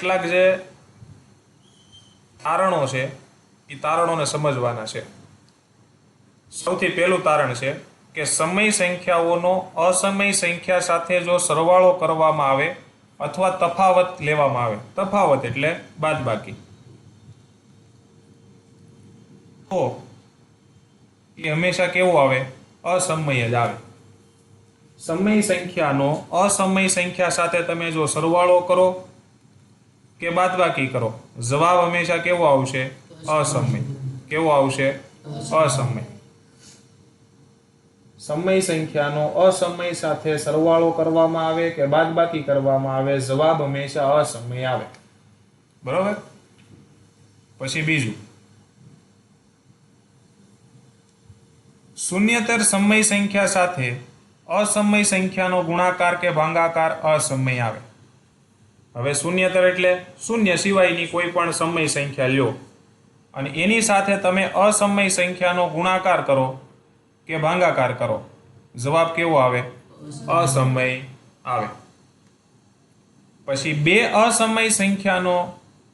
કેટલાક જે તારણો છે એ તારણોને સમજવાના છે। સૌથી પહેલું તારણ છે કે સમય સંખ્યાઓનો અસમય સંખ્યા સાથે જો સરવાળો કરવામાં આવે અથવા તફાવત લેવામાં આવે, તફાવત એટલે બાદબાકી, તો એ હંમેશા કેવું આવે? અસમય જ આવે। સમય સંખ્યાનો અસમય સંખ્યા સાથે તમે જો સરવાળો કરો કે બાદબાકી કરો, જવાબ હંમેશા કેવો આવશે? અસમય। કેવો આવશે? અસમય। સમય સંખ્યાનો અસમય સાથે સરવાળો કરવામાં આવે કે બાદબાકી કરવામાં આવે, જવાબ હંમેશા અસમય આવે। બરોબર? પછી બીજું, શૂન્યતર સમય સંખ્યા સાથે અસમય સંખ્યાનો ગુણાકાર કે ભાગાકાર અસમય આવે। હવે શૂન્યતર એટલે શૂન્ય સિવાયની કોઈ પણ સમય સંખ્યા લ્યો અને એની સાથે તમે અસમય સંખ્યાનો ગુણાકાર કરો કે ભાગાકાર કરો, જવાબ કેવો આવે? અસમય આવે। પછી બે અસમય સંખ્યાનો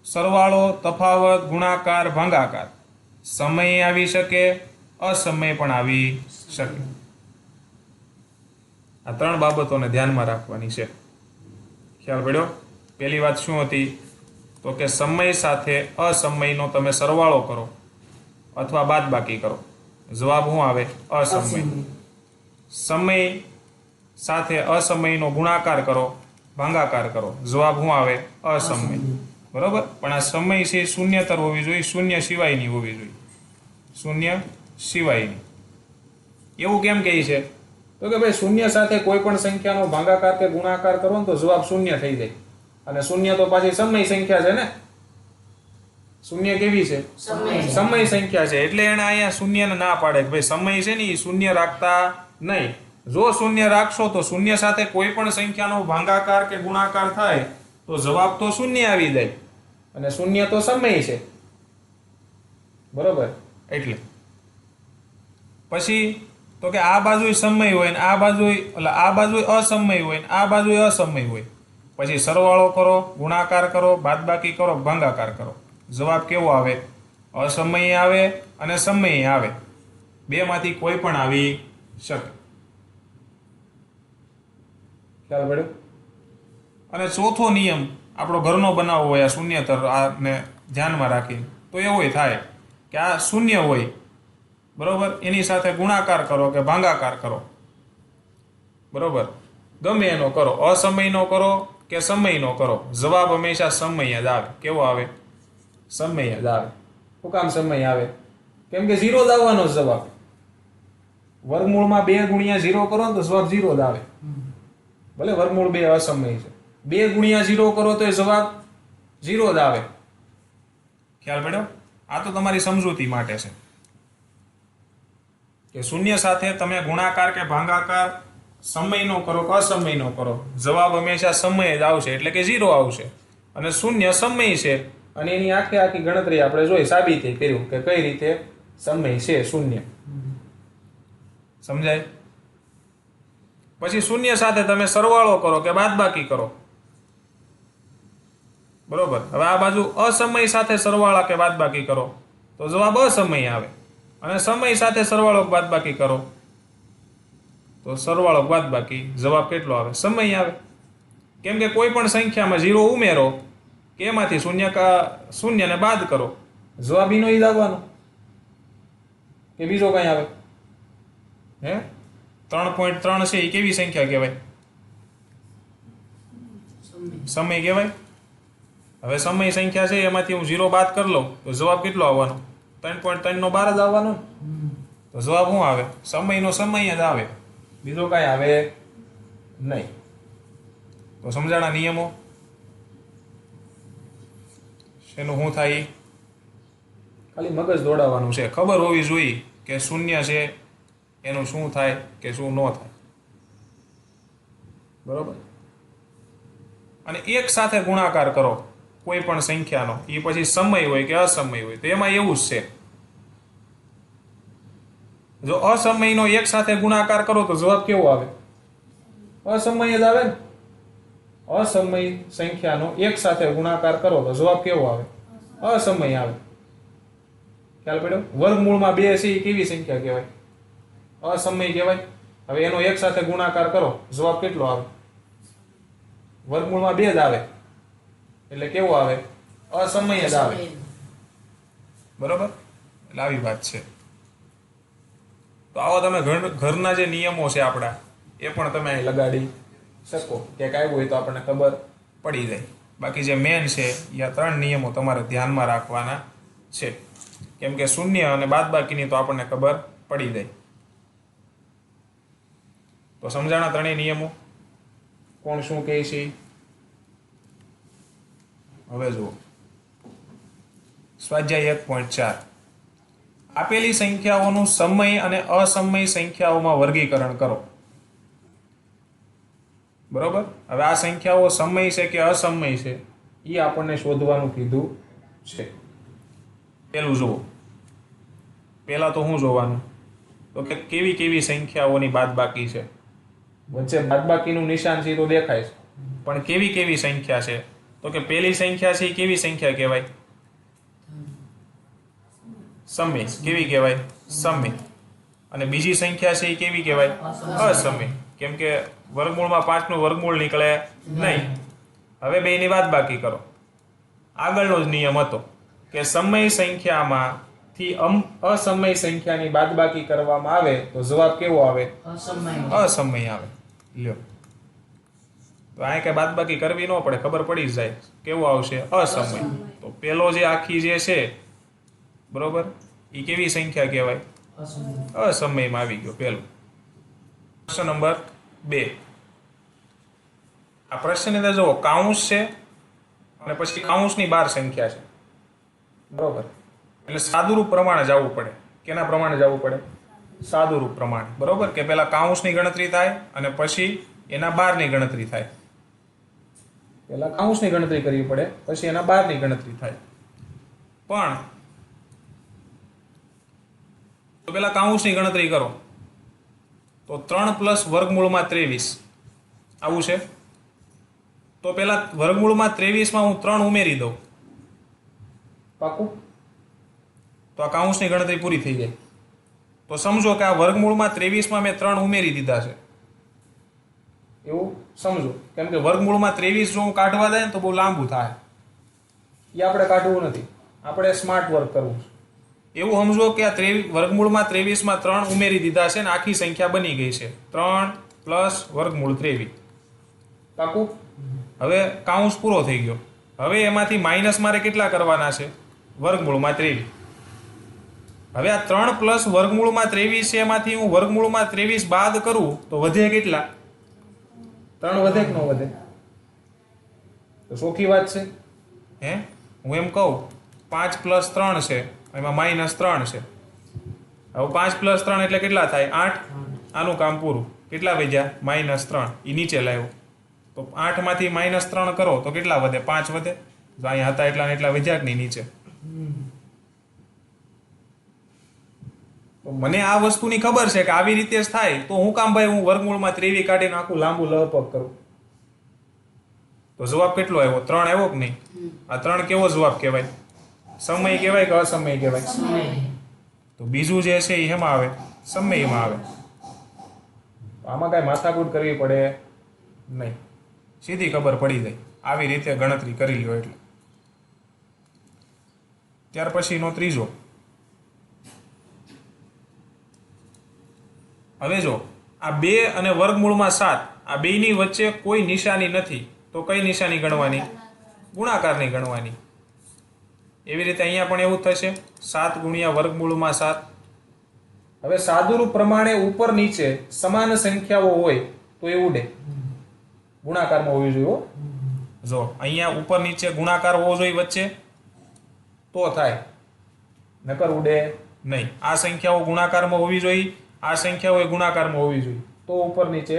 સરવાળો, તફાવત, ગુણાકાર, ભાગાકાર સમય આવી શકે, અસમય પણ આવી શકે। આ ત્રણ બાબતોને ધ્યાનમાં રાખવાની છે। ખ્યાલ પડ્યો? પહેલી વાત શું હતી? તો કે સમય સાથે અસમયનો તમે સરવાળો કરો અથવા બાદબાકી કરો, જવાબ શું આવે? અસમય। સમય સાથે અસમયનો ગુણાકાર કરો, ભાગાકાર કરો, જવાબ શું આવે? અસમય। બરોબર? પણ આ સમય છે શૂન્યતર હોવી જોઈએ, શૂન્ય સિવાયની હોવી જોઈએ, શૂન્ય સિવાયની। એવું કેમ કહે છે? તો કે ભાઈ શૂન્ય સાથે કોઈ પણ સંખ્યાનો ભાગાકાર કે ગુણાકાર કરો ને તો જવાબ શૂન્ય થઈ જાય, અને શૂન્ય તો પાછી સમય સંખ્યા છે ને, શૂન્ય કેવી છે? સમય સંખ્યા છે। એટલે એને અહીંયા શૂન્યને ના પાડે કે ભાઈ સમય છે ને એ શૂન્ય રાખતા નહીં। જો શૂન્ય રાખશો તો શૂન્ય સાથે કોઈ પણ સંખ્યાનો ભાગાકાર કે ગુણાકાર થાય તો જવાબ તો શૂન્ય આવી જાય, અને શૂન્ય તો સમય છે। બરોબર? એટલે પછી તો કે આ બાજુ સમય હોય ને આ બાજુ, એટલે આ બાજુ અસમય હોય ને આ બાજુ અસમય હોય, પછી સરવાળો કરો, ગુણાકાર કરો, બાદબાકી કરો, ભાગાકાર કરો, જવાબ કેવો આવે? અસમય આવે અને સમય આવે, બેમાંથી કોઈ પણ આવી શકે। ખ્યાલ પડ્યો? અને ચોથો નિયમ આપણો ઘરનો બનાવવો હોય આ શૂન્યતર આને ધ્યાનમાં રાખી તો એવો થાય કે આ શૂન્ય હોય, બરોબર, એની સાથે ગુણાકાર કરો કે ભાગાકાર કરો, બરોબર, ગમે એનો કરો, અસમયનો કરો કે સમયનો કરો, જવાબ હંમેશા સમય જ આવે। કેવો આવે? સમય જ આવે। શું કામ સમય આવે? કેમ કે 0 જ આવવાનો જવાબ। વર્ગમૂળમાં 2 ગુણ્યા 0 કરો તો જવાબ 0 જ આવે, ભલે વર્ગમૂળ 2 અસમય છે, 2 ગુણ્યા 0 કરો તો એ જવાબ 0 જ આવે। ખ્યાલ પડ્યો? આ તો તમારી સમજૂતી માટે છે કે શૂન્ય સાથે તમે ગુણાકાર કે ભાગાકાર સમયનો કરો કે અસમયનો કરો, જવાબ હંમેશા સમય જ આવશે, એટલે કે 0 આવશે, અને શૂન્ય સમય છે અને એની આખી ગણતરી આપણે જોઈ, સાબિતી કર્યું કે કઈ રીતે સમય છે શૂન્ય। સમજાય? પછી શૂન્ય સાથે તમે સરવાળો કરો કે બાદબાકી કરો, બરોબર, હવે આ બાજુ અસમય સાથે સરવાળા કે બાદબાકી કરો તો જવાબ અસમય આવે, અને સમય સાથે સરવાળો બાદબાકી કરો તો સરવાળો બાદબાકી જવાબ કેટલો આવે? સમય આવે। કેમ કે કોઈ પણ સંખ્યામાં 0 ઉમેરો કે એમાંથી શૂન્યને બાદ કરો, જવાબ એનો જ આવવાનો, કે બીજો કઈ આવે? હે, 3.3 છે એ કેવી સંખ્યા કહેવાય? સમય કહેવાય। હવે સમય સંખ્યા છે એમાંથી હું 0 બાદ કરી લઉં તો જવાબ કેટલો આવવાનો? 3.3 નો 12 જ આવવાનો, તો જવાબ શું આવે? સમયનો સમય જ આવે, બીજો કઈ આવે નહીં। તો સમજાણા નિયમો? શેનું શું થાય? ખાલી મગજ દોડાવવાનું છે, ખબર હોવી જોઈએ કે શૂન્ય છે એનું શું થાય કે શું ન થાય, બરોબર? અને એક સાથે ગુણાકાર કરો કોઈ પણ સંખ્યાનો, એ પછી સમય હોય કે અસમય હોય, તો એમાં એવું જ છે, જો અસમયનો એક સાથે ગુણાકાર કરો તો જવાબ કેવો આવે? અસમય જ આવે ને, અસમય સંખ્યાનો એક સાથે ગુણાકાર કરો તો જવાબ કેવો આવે? અસમય આવે. ખ્યાલ પડ્યો? વર્ગમૂળમાં 2 છે એ કેવી સંખ્યા કહેવાય? અસમય કહેવાય. હવે એનો એક સાથે ગુણાકાર કરો જવાબ કેટલો આવે? વર્ગમૂળમાં 2 જ આવે એટલે કેવો આવે? અસમય જ આવે. બરોબર? એટલે આવી વાત છે. તો આવો તમે ઘરના જે નિયમો છે આપણા એ પણ તમે અહીં લગાડી શકો. ક્યાંક આવ્યું હોય તો આપણને ખબર પડી જાય. બાકી જે મેન છે એ આ 3 નિયમો તમારે ધ્યાનમાં રાખવાના છે. કેમ કે શૂન્ય અને બાદબાકીની તો આપણને ખબર પડી જાય. તો સમજાણા 3 નિયમો? કોણ શું કહે છે? હવે જુઓ સ્વાધ્યાય 1.4 આપેલી સંખ્યાઓનું સમય અને અસમય સંખ્યાઓમાં વર્ગીકરણ કરો. બરોબર? હવે આ સંખ્યાઓ સમય છે કે અસમય છે એ આપણને શોધવાનું કીધું છે. પેલું જુઓ. પહેલા તો શું જોવાનું? તો કે કેવી કેવી સંખ્યાઓની બાદબાકી છે. વચ્ચે બાદબાકીનું નિશાન છે તો દેખાય છે, પણ કેવી કેવી સંખ્યા છે? તો કે પહેલી સંખ્યા છે એ કેવી સંખ્યા કહેવાય? સમય. કેવી કહેવાય? સમય. અને બીજી સંખ્યા છે એ કેવી કહેવાય? અસમય. કેમ કે વર્ગમૂળમાં 5 નું વર્ગમૂળ નીકળે નહીં. હવે બેની બાદબાકી કરો. આગળનો જ નિયમ હતો કે સમય સંખ્યામાંથી અસમય સંખ્યાની બાદબાકી કરવામાં આવે તો જવાબ કેવો આવે? અસમય આવે. લ્યો, તો આ કઈ બાદબાકી કરવી ન પડે, ખબર પડી જ જાય કેવો આવશે? અસમય. તો પેલો જે આખી જે છે બરોબર એ કેવી સંખ્યા કહેવાય? અસમયમાં આવી ગયો પેલું. પ્રશ્ન નંબર 2. આ પ્રશ્નની અંદર જુઓ કાઉન્સ છે અને પછી કાઉન્સની 12 સંખ્યા છે. બરોબર? એટલે સાદુરૂપ પ્રમાણે જવું પડે. કેના પ્રમાણે જવું પડે? સાદુરૂપ પ્રમાણે. બરોબર? કે પહેલા કાઉન્સની ગણતરી થાય અને પછી એના 12ની ગણતરી થાય. પહેલા કાઉન્સની ગણતરી કરવી પડે પછી એના 12ની ગણતરી થાય. પણ તો પહેલા કાઉન્સની ગણતરી કરો તો 3 + વર્ગમૂળમાં 23 આવું છે. તો પહેલા વર્ગમૂળમાં 23માં હું 3 ઉમેરી દઉં. પાકું? તો આ કાઉન્સની ગણતરી પૂરી થઈ જાય. તો સમજો કે આ વર્ગમૂળમાં 23માં મેં 3 ઉમેરી દીધા છે એવું સમજો. કેમ કે વર્ગમૂળમાં 23 જો હું કાઢવા જાય ને તો બહુ લાંબુ થાય. એ આપણે કાઢવું નથી, આપણે સ્માર્ટ વર્ક કરવું છે. એવું સમજો કે આ વર્ગમૂળમાં 23માં 3 ઉમેરી દીધા છે ને આખી સંખ્યા બની ગઈ છે 3 + વર્ગમૂળ 23. પાકું? હવે કાઉન્સ પૂરો થઈ ગયો. હવે એમાંથી માઇનસ મારે કેટલા કરવાના છે? વર્ગમૂળમાં 23. હવે આ 3 + વર્ગમૂળમાં 23 છે એમાંથી હું વર્ગમૂળમાં 23 બાદ કરું તો વધે કેટલા? 3 વધે કે ન વધે? તો સોખી વાત છે. હે હું એમ કહું 5 + 3 છે એમાં -3 છે. હવે 5 + 3 એટલે કેટલા થાય? 8. આનું કામ પૂરું. કેટલા વધ્યા? -3. એ નીચે લાવ્યો તો 8 માંથી -3 કરો તો કેટલા વધે? 5 વધે. જો અહીંયા હતા એટલા ને એટલા વધ્યા કે નહીં નીચે? તો મને આ વસ્તુની ખબર છે કે આવી રીતે જ થાય તો હું કામ ભાઈ હું વર્ગમૂળમાં 23 કાઢીને આખું લાંબુ લપક કરું? તો જવાબ કેટલો આવ્યો? 3 આવ્યો કે નહીં? આ 3 કેવો જવાબ કહેવાય? સમય કહેવાય કે અસમય કહેવાય? તો બીજું જે છે એ હેમાં આવે? સમયમાં આવે. આમાં કાંઈ માથાકૂટ કરવી પડે નહીં, સીધી ખબર પડી જાય. આવી રીતે ગણતરી કરી લ્યો એટલે. ત્યાર પછીનો ત્રીજો. હવે જો આ 2 અને વર્ગમૂળમાં 7 આ બેની વચ્ચે કોઈ નિશાની નથી તો કઈ નિશાની ગણવાની? ગુણાકારની ગણવાની. એવી રીતે અહીંયા પણ એવું થશે 7 × વર્ગમૂળમાં 7. હવે સાદુરૂપ પ્રમાણે ઉપર નીચે સમાન સંખ્યાઓ હોય તો એ ઉડે. ગુણાકારમાં હોવી જોઈએ. જો અહીંયા ઉપર નીચે ગુણાકાર હોવો જોઈએ વચ્ચે તો થાય, નકર ઉડે નહીં. આ સંખ્યાઓ ગુણાકારમાં હોવી જોઈએ, આ સંખ્યાઓ ગુણાકારમાં હોવી જોઈએ તો ઉપર નીચે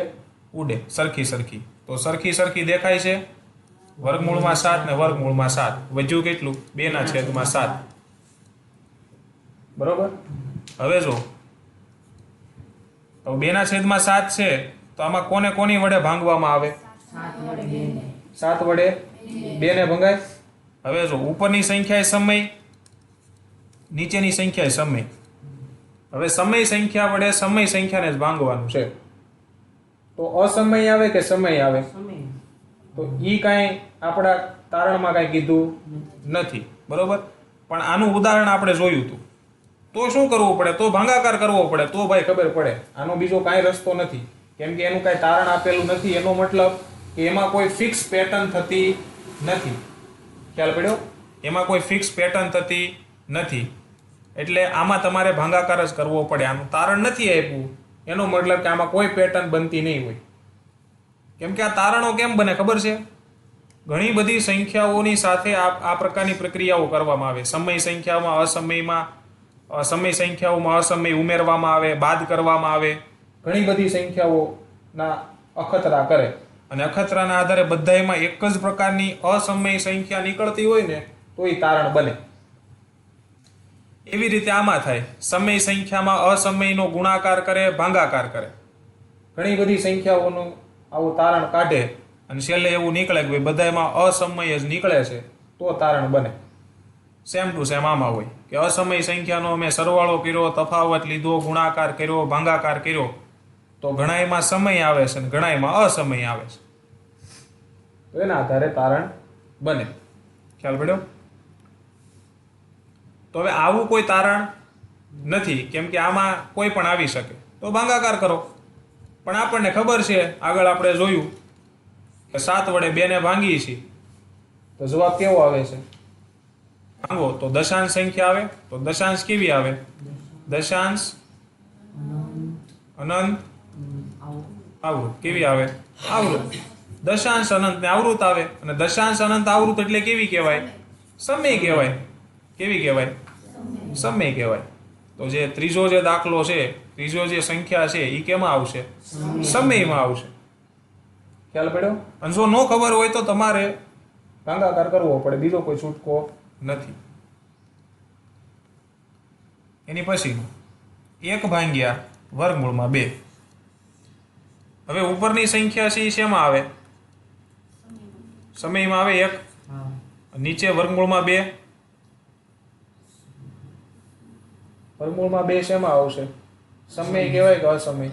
ઉડે સરખી સરખી. તો સરખી સરખી દેખાય છે. વર્ગમૂળમાં 7 ને વર્ગમૂળમાં 7 વધ્યું કેટલું? 2/7. બરોબર? હવે જો 2/7 છે તો આમાં કોને કોની વડે ભાંગવામાં આવે? 7 વડે 2 ને ભંગાય. હવે જો ઉપરની સંખ્યા એ સમય, નીચેની સંખ્યા એ સમય. હવે સમય સંખ્યા વડે સમય સંખ્યાને જ ભાંગવાનું છે. તો અસમય આવે કે સમય આવે? તો ઈ કાંઈ આપણા તારણમાં કાંઈ કીધું નથી, બરોબર. પણ આનું ઉદાહરણ આપણે જોયું હતું. તો શું કરવું પડે? તો ભાગાકાર કરવો પડે, તો ભાઈ ખબર પડે. આનો બીજો કાંઈ રસ્તો નથી, કેમ કે એનું કાંઈ તારણ આપેલું નથી. એનો મતલબ કે એમાં કોઈ ફિક્સ પેટર્ન થતી નથી. ખ્યાલ પડ્યો? એમાં કોઈ ફિક્સ પેટર્ન થતી નથી, એટલે આમાં તમારે ભાગાકાર જ કરવો પડે. આનું તારણ નથી આપ્યું, એનો મતલબ કે આમાં કોઈ પેટર્ન બનતી નહીં હોય. કેમ કે આ તારણો કેમ બને ખબર છે? ઘણી બધી સંખ્યાઓની સાથે આ પ્રકારની પ્રક્રિયાઓ કરવામાં આવે. સમય સંખ્યામાં અસમયમાં, સમય સંખ્યાઓમાં અસમય ઉમેરવામાં આવે, બાદ કરવામાં આવે. ઘણી બધી સંખ્યાઓના અખતરા કરે અને અખતરાના આધારે બધાયમાં એક જ પ્રકારની અસમય સંખ્યા નીકળતી હોય ને તો એ તારણ બને. એવી રીતે આમાં થાય. સમય સંખ્યામાં અસમયનો ગુણાકાર કરે, ભાગાકાર કરે. ઘણી બધી સંખ્યાઓનું આવું તારણ કાઢે અને છેલ્લે એવું નીકળે કે ભાઈ બધાયમાં અસમય જ નીકળે છે, તો તારણ બને. સેમ ટુ સેમ આમાં હોય કે અસમય સંખ્યાનો અમે સરવાળો કર્યો, તફાવત લીધો, ગુણાકાર કર્યો, ભાગાકાર કર્યો, તો ઘણાયમાં સમય આવે છે અને ઘણાયમાં અસમય આવે છે. તો એના આધારે તારણ બને. ખ્યાલ પડ્યો? તો હવે આવું કોઈ તારણ નથી, કેમ કે આમાં કોઈ પણ આવી શકે, તો ભાગાકાર કરો. પણ આપણને ખબર છે, આગળ આપણે જોયું કે 7 વડે 2 ને ભાંગીએ છીએ તો જવાબ કેવો આવે છે? ભાંગો તો દશાંશ સંખ્યા આવે. તો દશાંશ કેવી આવે? દશાંશ અનંત આવૃત. કેવી આવે? આવૃત. દશાંશ અનંત ને આવૃત આવે. અને દશાંશ અનંત આવૃત એટલે કેવી કહેવાય? સમય કહેવાય. કેવી કહેવાય? સમય કહેવાય. તો જે ત્રીજો જે દાખલો છે, ત્રીજો જે સંખ્યા છે, એ કેમાં આવશે? સમયમાં આવશે. ખ્યાલ પડ્યો? અને જો ન ખબર હોય તો તમારે ભાગાકાર કરવો પડે, બીજો કોઈ છૂટકો નથી. એની પછી 1 ભાગ્યા વર્ગમૂળમાં 2. હવે ઉપરની સંખ્યા છે એ શેમાં આવે? સમયમાં આવે 1. નીચે વર્ગમૂળમાં 2. વર્ગમૂળમાં 2 શેમાં આવશે? સમય કહેવાય કે અસમય?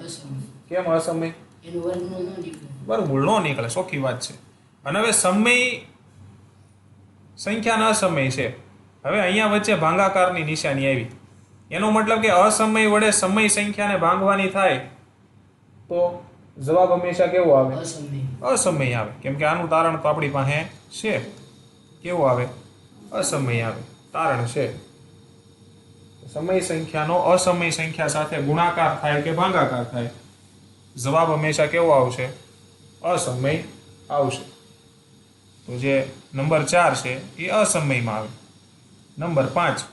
કેમ અસમય? વર્ગમૂળ નો નીકળે, ચોખ્ખી વાત છે. અને હવે સમય સંખ્યાના અસમય છે. હવે અહીંયા વચ્ચે ભાગાકારની નિશાની આવી. એનો મતલબ કે અસમય વડે સમય સંખ્યાને ભાંગવાની થાય તો જવાબ હંમેશા કેવો આવે? અસમય આવે. કેમ કે આનું તારણ તો આપણી પાસે છે. કેવો આવે? અસમય આવે. તારણ છે. સમય સંખ્યાનો અસમય સંખ્યા સાથે ગુણાકાર થાય કે ભાગાકાર થાય, જવાબ હંમેશા કેવો આવશે? અસમય આવશે. તો જે નંબર 4 છે એ અસમયમાં આવે. નંબર 5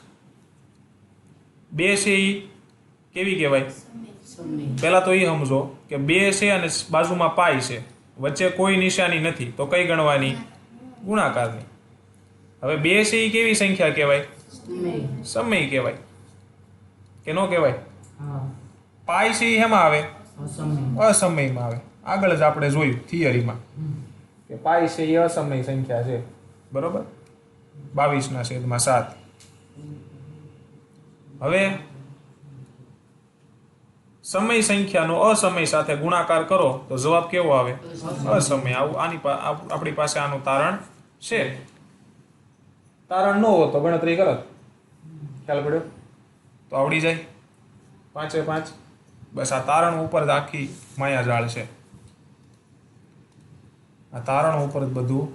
2 છે એ કેવી કહેવાય? પહેલા તો એ સમજો કે 2 છે અને બાજુમાં પાઈ છે, વચ્ચે કોઈ નિશાની નથી, તો કઈ ગણવાની? ગુણાકારની. હવે 2 છે એ કેવી સંખ્યા કહેવાય? સમય કહેવાય કે નો કહેવાય? પાઈ છે એ હેમાં આવે? અસમયમાં આવે. આગળ જ આપણે જોયું થિયરીમાં કે પાઈ છે એ અસમય સંખ્યા છે, બરોબર. 22/7. હવે સમય સંખ્યાનો અસમય સાથે ગુણાકાર કરો તો જવાબ કેવો આવે? અસમય. આવું આપણી પાસે આનું તારણ છે. તારણ ન હોય તો ગણતરી કરો. ખ્યાલ પડ્યો? તો આવડી જાય 5/5. બસ આ તારણ ઉપર જ આખી માયાજાળ છે. આ તારણ ઉપર જ બધું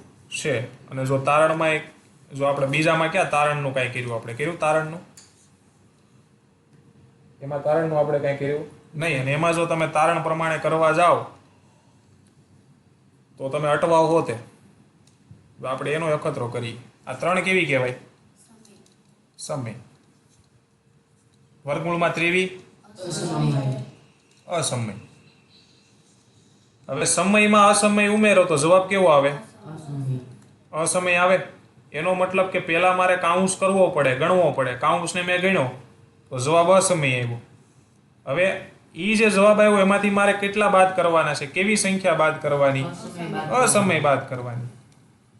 છે. અને જો તારણમાં જો આપણે બીજામાં ક્યાં તારણનું કાંઈ કર્યું? આપણે કર્યું તારણનું? એમાં તારણનું આપણે કાંઈ કર્યું નહીં. અને એમાં જો તમે તારણ પ્રમાણે કરવા જાઓ તો તમે અટવાઓ હોતે. આપણે એનો અખતરો કરીએ. આ 3 કેવી કહેવાય? સમય. વર્ગમૂળમાં 23 અસમય. હવે સમયમાં અસમય ઉમેરો તો જવાબ કેવો આવે? અસમય આવે. એનો મતલબ કે પહેલા મારે કાઉન્સ કરવો પડે, ગણવો પડે. કાઉન્સને મેં ગણ્યો તો જવાબ અસમય આવ્યો. હવે એ જે જવાબ આવ્યો એમાંથી મારે કેટલા બાદ કરવાના છે? કેવી સંખ્યા બાદ કરવાની? અસમય બાદ કરવાની.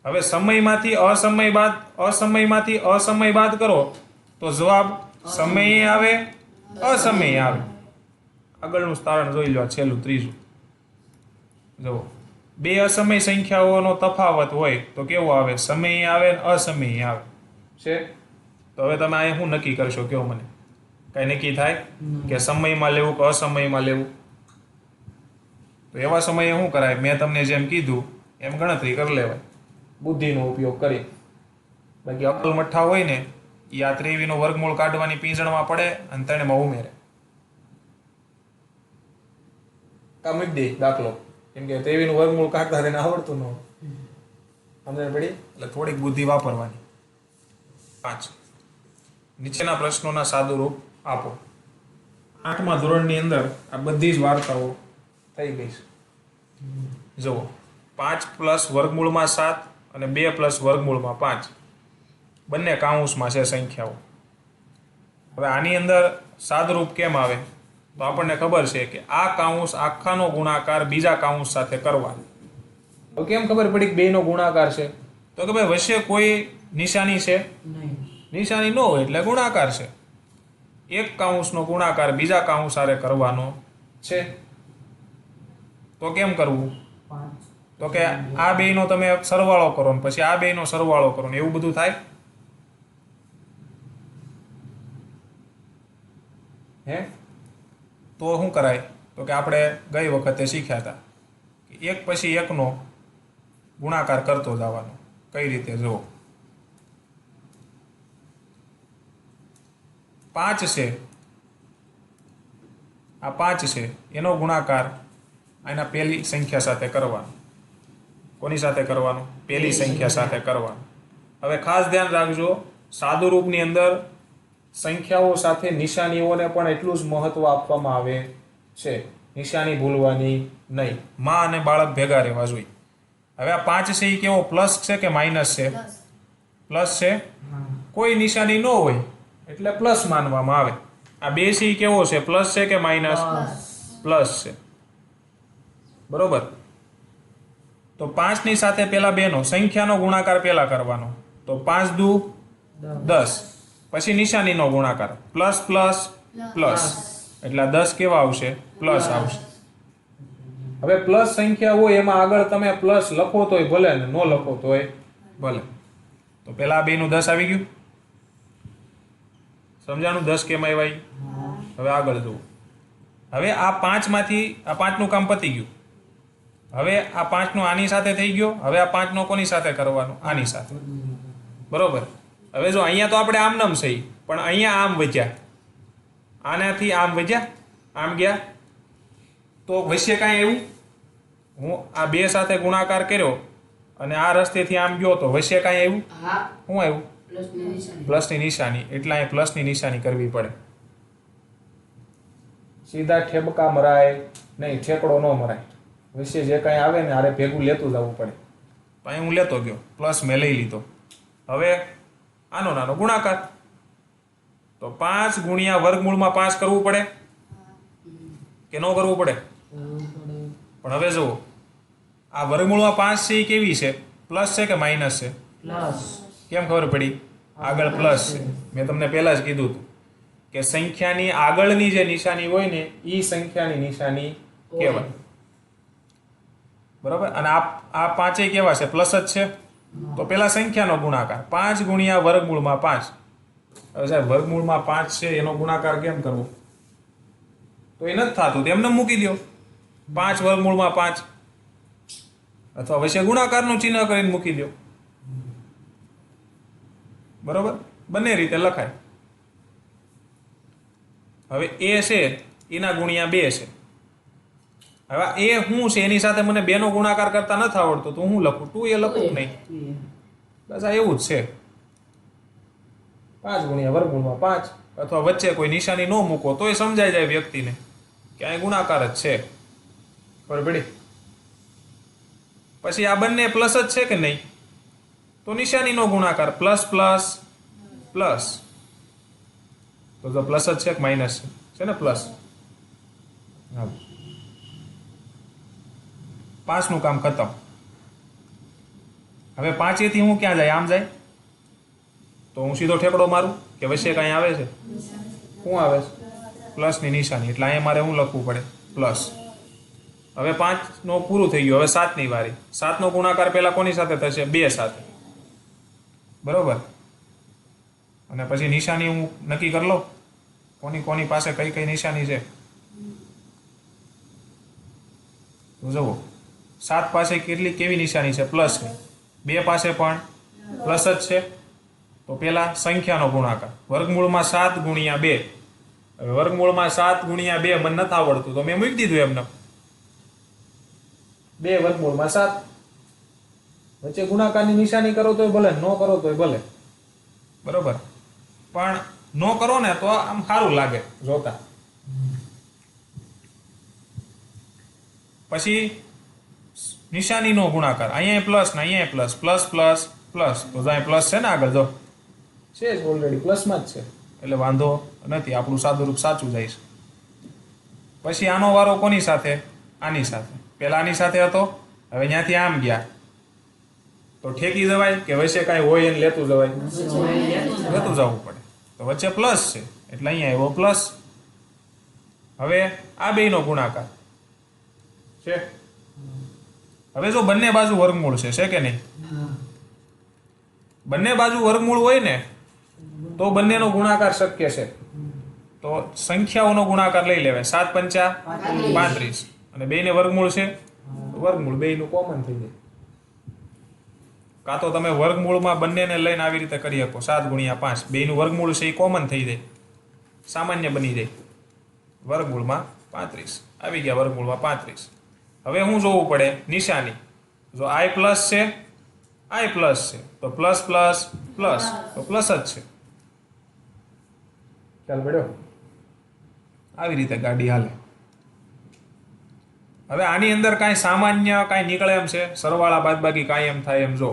હવે સમયમાંથી અસમય બાદ કરો તો જવાબ સમયે આવે, અસમયે આવે. આગળનું તારણ જોઈ લો, છેલ્લું ત્રીજું. જુઓ, બે અસમય સંખ્યાઓનો તફાવત હોય તો કેવો આવે? સમયે આવે ને અસમયે આવે છે. તો હવે તમે અહીંયા શું નક્કી કરશો? કયો મને. કાંઈ નક્કી થાય કે સમયમાં લેવું કે અસમયમાં લેવું? તો એવા સમયે શું કરાય? મેં તમને જેમ કીધું એમ ગણતરી કરી લેવાય બુદ્ધિનો ઉપયોગ કરી. બાકી અકલ મઠ્ઠા હોય ને એ આ 23 નો વર્ગમૂળ કાઢવાની પીંજણમાં પડે અને ત્રણેમાં ઉમેરે. કા મૂકી દે દાખલો, કેમ કે 23 નું વર્ગમૂળ કાઢતા તેને આવડતું ન હોય. સમજણ પડી? એટલે થોડીક બુદ્ધિ વાપરવાની. 5. નીચેના પ્રશ્નોના સાદુરૂપ આપો. 8મા ધોરણની અંદર આ બધી જ વાર્તાઓ થઈ ગઈ છે. જુઓ, 5 પ્લસ વર્ગમૂળમાં 7 અને 2 પ્લસ વર્ગમૂળમાં 5 બંને કાઉન્સમાં છે સંખ્યાઓ. હવે આની અંદર સાદુરૂપ કેમ આવે? તો આપણને ખબર છે કે આ કાઉન્સ આખાનો ગુણાકાર બીજા કાઉન્સ સાથે કરવાનો. તો કેમ ખબર પડી કે બેનો ગુણાકાર છે? તો કે ભાઈ વચ્ચે કોઈ નિશાની છે? નિશાની ન હોય એટલે ગુણાકાર છે. એક કાઉન્સનો ગુણાકાર બીજા કાઉન્સ સાથે કરવાનો છે. તો કેમ કરવું? તો કે આ બેયનો તમે સરવાળો કરો ને પછી આ બેયનો સરવાળો કરો ને એવું બધું થાય? હે? તો શું કરાય? તો કે આપણે ગઈ વખતે શીખ્યા હતા કે એક પછી એકનો ગુણાકાર કરતો જવાનો. કઈ રીતે? જુઓ, 5 છે, આ 5 છે, એનો ગુણાકાર આના પહેલી સંખ્યા સાથે કરવાનો. કોની સાથે કરવાનો? પહેલી સંખ્યા સાથે કરવાનો. હવે ખાસ ધ્યાન રાખજો, સાદુરૂપની અંદર સંખ્યાઓ સાથે નિશાનીઓને પણ એટલું જ મહત્વ આપવામાં આવે છે. નિશાની ભૂલવાની નહીં. માં અને બાળક ભેગા રહેવા જોઈએ. હવે આ 5 છે એ કેવો? પ્લસ છે કે માઇનસ છે? પ્લસ છે. કોઈ નિશાની ન હોય એટલે પ્લસ માનવામાં આવે. આ 2 છે એ કેવો છે? પ્લસ છે કે માઇનસ? પ્લસ છે. બરોબર. તો 5 ની સાથે પેલા બેનો સંખ્યાનો ગુણાકાર પેલા કરવાનો. તો 5 દુ 10, પછી નિશાનીનો ગુણાકાર પ્લસ પ્લસ પ્લસ, એટલે 10 કેવા આવશે? પ્લસ આવશે. હવે પ્લસ સંખ્યા હોય એમાં આગળ તમે પ્લસ લખો તોય ભલે ને ન લખો તોય ભલે. તો પેલા બેનું 10 આવી ગયું. સમજાણું 10 કેમ આવ્યા? હવે આગળ જુઓ. હવે આ 5 માંથી આ 5 નું કામ પતી ગયું. હવે આ 5 નો આની સાથે થઈ ગયો. હવે આ 5 નો કોની સાથે કરવાનો? આની સાથે. બરોબર. હવે જો અહીંયા તો આપણે આમ નામ સહી, પણ અહીંયા આમ વધ્યા, આનાથી આમ વધ્યા, આમ ગયા, તો વચ્ચે કાંઈ આવ્યું? હું આ 2 સાથે ગુણાકાર કર્યો અને આ રસ્તેથી આમ ગયો તો વચ્ચે કાંઈ આવ્યું? શું આવ્યું? પ્લસની નિશાની. એટલે અહીં પ્લસની નિશાની કરવી પડે. સીધા ઠેબકા મરાય નહીં, ઠેકડો ન મરાય. વચ્ચે જે કાંઈ આવે ને આરે ભેગું લેતું જવું પડે. તો અહીં હું લેતો ગયો, પ્લસ મેં લઈ લીધો. હવે આનો નાનો ગુણાકાર. તો 5 ગુણ્યા વર્ગમૂળમાં 5 કરવું પડે કે ન કરવું પડે? પણ હવે જુઓ, આ વર્ગમૂળમાં 5 છે એ કેવી છે? પ્લસ છે કે માઇનસ છે? કેમ ખબર પડી? આગળ પ્લસ છે. મેં તમને પહેલા જ કીધું હતું કે સંખ્યાની આગળની જે નિશાની હોય ને એ સંખ્યાની નિશાની કહેવાય. બરોબર. અને આ 5 કેવા છે? પ્લસ જ છે. તો પેલા સંખ્યાનો ગુણાકાર 5 ગુણ્યા વર્ગમૂળમાં 5. હવે સાહેબ વર્ગમૂળમાં 5 છે એનો ગુણાકાર કેમ કરવો? તો એ નથી થતું, એમને મૂકી દો 5 વર્ગમૂળમાં 5, અથવા વચ્ચે ગુણાકારનું ચિહ્ન કરીને મૂકી દો. બરોબર. બંને રીતે લખાય. હવે એ છે એના ગુણ્યા 2 છે. હવે એ શું છે એની સાથે મને 2 નો ગુણાકાર કરતા નથી આવડતો તો હું લખું 2 એ લખું નહીં. બસ આ એવું જ છે. 5 ગુણ્યા વર્ગમૂળમાં 5, અથવા વચ્ચે કોઈ નિશાની ન મૂકો તો એ સમજાઈ જાય વ્યક્તિને કે આ ગુણાકાર જ છે. ખબર પડી? પછી આ બંને પ્લસ જ છે કે નહીં? તો નિશાનીનો ગુણાકાર પ્લસ પ્લસ પ્લસ. તો પ્લસ જ છે કે માઇનસ છે ને? પ્લસ. હા, 5 નું કામ ખતમ. હવે 5 થી હું ક્યાં જાય? આમ જાય તો હું સીધો ઠેકડો મારું કે વચ્ચે કાંઈ આવે છે? શું આવે છે? પ્લસની નિશાની. એટલે અહીંયા મારે શું લખવું પડે? પ્લસ. હવે 5 પૂરું થઈ ગયું. હવે 7ની વારી. 7નો ગુણાકાર પહેલા કોની સાથે થશે? 2 સાથે. બરોબર. અને પછી નિશાની હું નક્કી કરી લઉં કોની પાસે કઈ કઈ નિશાની છે. તો જુઓ 7 પાસે કેવી નિશાની છે? પ્લસની. 2 પાસે પણ પ્લસ જ છે. તો પેલા સંખ્યાનો ગુણાકાર વર્ગમૂળમાં 7 ગુણ્યા 2. હવે વર્ગમૂળમાં 7 ગુણ્યા 2 મને નથી આવડતું તો મેં મૂકી દીધું એમને. 2 વર્ગમૂળમાં 7. વચ્ચે ગુણાકારની નિશાની કરો તોય ભલે, ન કરો તોય ભલે. બરોબર. પણ ન કરો ને તો આમ સારું લાગે જોતા. પછી નિશાનીનો ગુણાકાર. અહીંયા પ્લસ ને અહીંયા પ્લસ. Plus plus plus. તો અહીં પ્લસ છે ને આગળ જો છે જ ઓલરેડી પ્લસમાં જ છે એટલે વાંધો નથી. આપણું સાદું રૂપ સાચું જાય છે. પછી આનો વારો કોની સાથે? આની સાથે. પહેલા આની સાથે હતો, હવે ત્યાંથી આમ ગયા તો ઠેકી જવાય કે વચ્ચે કાંઈ હોય એને લેતું જવાય? લેતું જવું પડે. તો વચ્ચે પ્લસ છે એટલે અહીંયા આવ્યો પ્લસ. હવે આ બેયનો ગુણાકાર છે. હવે જો બંને બાજુ વર્ગમૂળ છે કે નહીં? બંને બાજુ વર્ગમૂળ હોય ને તો બંનેનો ગુણાકાર શક્ય છે. તો સંખ્યાઓનો ગુણાકાર લઈ લેવાય. 7 પંચા 35 અને બેયને વર્ગમૂળ છે. વર્ગમૂળ બેયનું કોમન થઈ જાય. કાં તો તમે વર્ગમૂળમાં બંનેને લઈને આવી રીતે કરી શકો. 7 ગુણ્યા 5 બેયનું વર્ગમૂળ છે એ કોમન થઈ જાય, સામાન્ય બની જાય. વર્ગમૂળમાં 35 આવી ગયા. વર્ગમૂળમાં 35. હવે શું જોવું પડે? નિશાની. જો આઈ પ્લસ છે, આઈ પ્લસ છે તો પ્લસ પ્લસ પ્લસ તો પ્લસ જ છે. ચાલ પડ્યો. આવી રીતે ગાડી હાલે. હવે આની અંદર કાંઈ સામાન્ય કાંઈ નીકળે એમ છે? સરવાળા બાદબાકી કાંઈ એમ થાય એમ? જો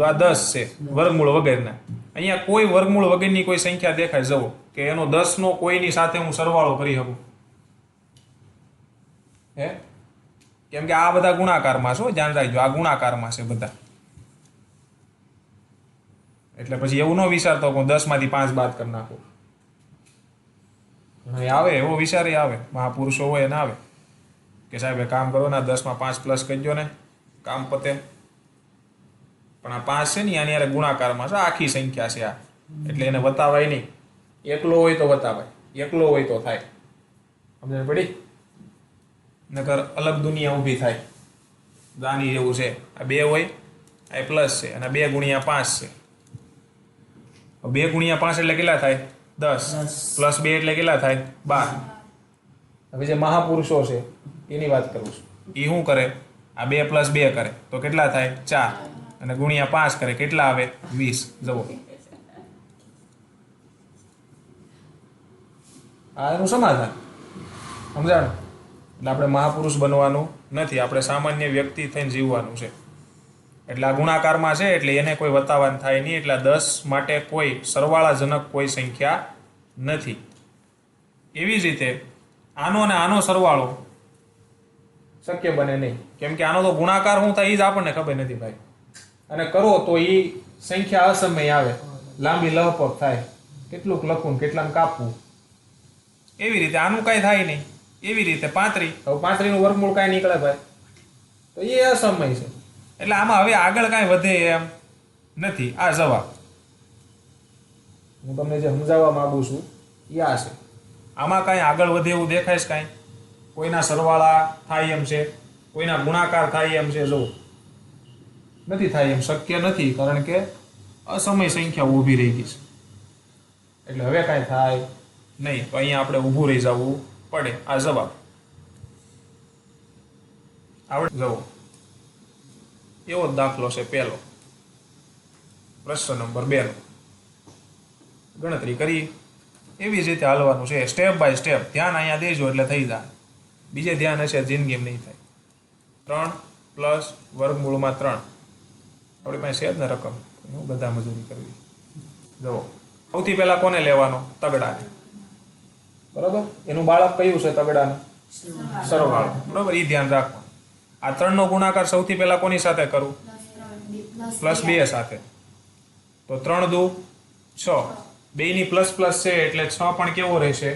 આ 10 છે વર્ગમૂળ વગરના. અહીંયા કોઈ વર્ગમૂળ વગરની કોઈ સંખ્યા દેખાય જવો કે એનો 10નો કોઈની સાથે હું સરવાળો કરી શકું? હે? કેમ કે આ બધા ગુણાકારમાં છે. ધ્યાન રાખજો, આ ગુણાકારમાં છે બધા. એટલે પછી એવું ન વિચારતો કે 10 માંથી 5 બાદ કરી નાખું. આવે એવો વિચારે આવે, મહાપુરુષો હોય એને આવે કે સાહેબ કામ કરો ને 10 માં 5 પ્લસ કરજો ને કામ પતે. પણ આ 5 છે ને આની યારે ગુણાકારમાં છે, આખી સંખ્યા છે આ, એટલે એને વતાવાય નહીં. એકલો હોય તો વતાવાય, એકલો હોય તો થાય. સમજણ પડી? નકર અલગ દુનિયા ઊભી થાય. દાની જેવું છે. આ 2 હોય, આ પ્લસ છે અને 2 ગુણ્યા 5 છે. 2 ગુણ્યા 5 એટલે કેટલા થાય? 10 પ્લસ 2 એટલે કેટલા થાય? 12. હવે જે મહાપુરુષો છે એની વાત કરું છું. એ શું કરે? આ 2 પ્લસ 2 કરે તો કેટલા થાય? 4 અને ગુણ્યા 5 કરે કેટલા આવે? 20. જવો આ એનું સમાધાન. સમજાણું? એટલે આપણે મહાપુરુષ બનવાનું નથી, આપણે સામાન્ય વ્યક્તિ થઈને જીવવાનું છે. એટલે આ ગુણાકારમાં છે એટલે એને કોઈ વતાવવાનું થાય નહીં. એટલે 10 માટે કોઈ સરવાળાજનક કોઈ સંખ્યા નથી. એવી જ રીતે આનો અને આનો સરવાળો શક્ય બને નહીં. કેમ કે આનો તો ગુણાકાર શું થાય એ જ આપણને ખબર નથી ભાઈ. અને કરો તો એ સંખ્યા અસમય આવે, લાંબી લહપક થાય, કેટલુંક લખવું ને કેટલાને કાપવું. એવી રીતે આનું કાંઈ થાય નહીં. એવી રીતે 35. હવે 35 નું વર્ગમૂળ કાંઈ નીકળે ભાઈ તો એ અસમય છે. એટલે આમાં હવે આગળ કાંઈ વધે એમ નથી. આ જવાબ હું તમને જે સમજાવવા માંગુ છું એ આ છે. આમાં કાંઈ આગળ વધે એવું દેખાય છે કાંઈ? કોઈના સરવાળા થાય એમ છે, કોઈના ગુણાકાર થાય એમ છે? જો નથી થાય એમ, શક્ય નથી. કારણ કે અસમય સંખ્યા ઊભી રહી ગઈ છે. એટલે હવે કાંઈ થાય નહીં. તો અહીંયા આપણે ઊભું રહી જવું પડે. આ જવાબ આવડે જવો એવો જ દાખલો છે પહેલો, પ્રશ્ન નંબર 2 નો. ગણતરી કરી એવી જ રીતે હાલવાનું છે, સ્ટેપ બાય સ્ટેપ. ધ્યાન અહીંયા દેજો એટલે થઈ જાય. બીજે ધ્યાન હશે જિંદગીમાં નહીં થાય. 3 પ્લસ વર્ગમૂળમાં 3. આપણી પાસે છે જ ને રકમ, હું બધા મજૂરી કરવી. જુઓ સૌથી પહેલા કોને લેવાનો? તગડાને. બરાબર? એનું બાળક કયું છે તગડાનું? સરવાળો. બરાબર? એ ધ્યાન રાખવાનું. આ 3 નો ગુણાકાર સૌથી પહેલા કોની સાથે કરું? પ્લસ 2 સાથે, તો 3 દુ 6, બેયની પ્લસ પ્લસ છે એટલે 6 પણ કેવો રહેશે?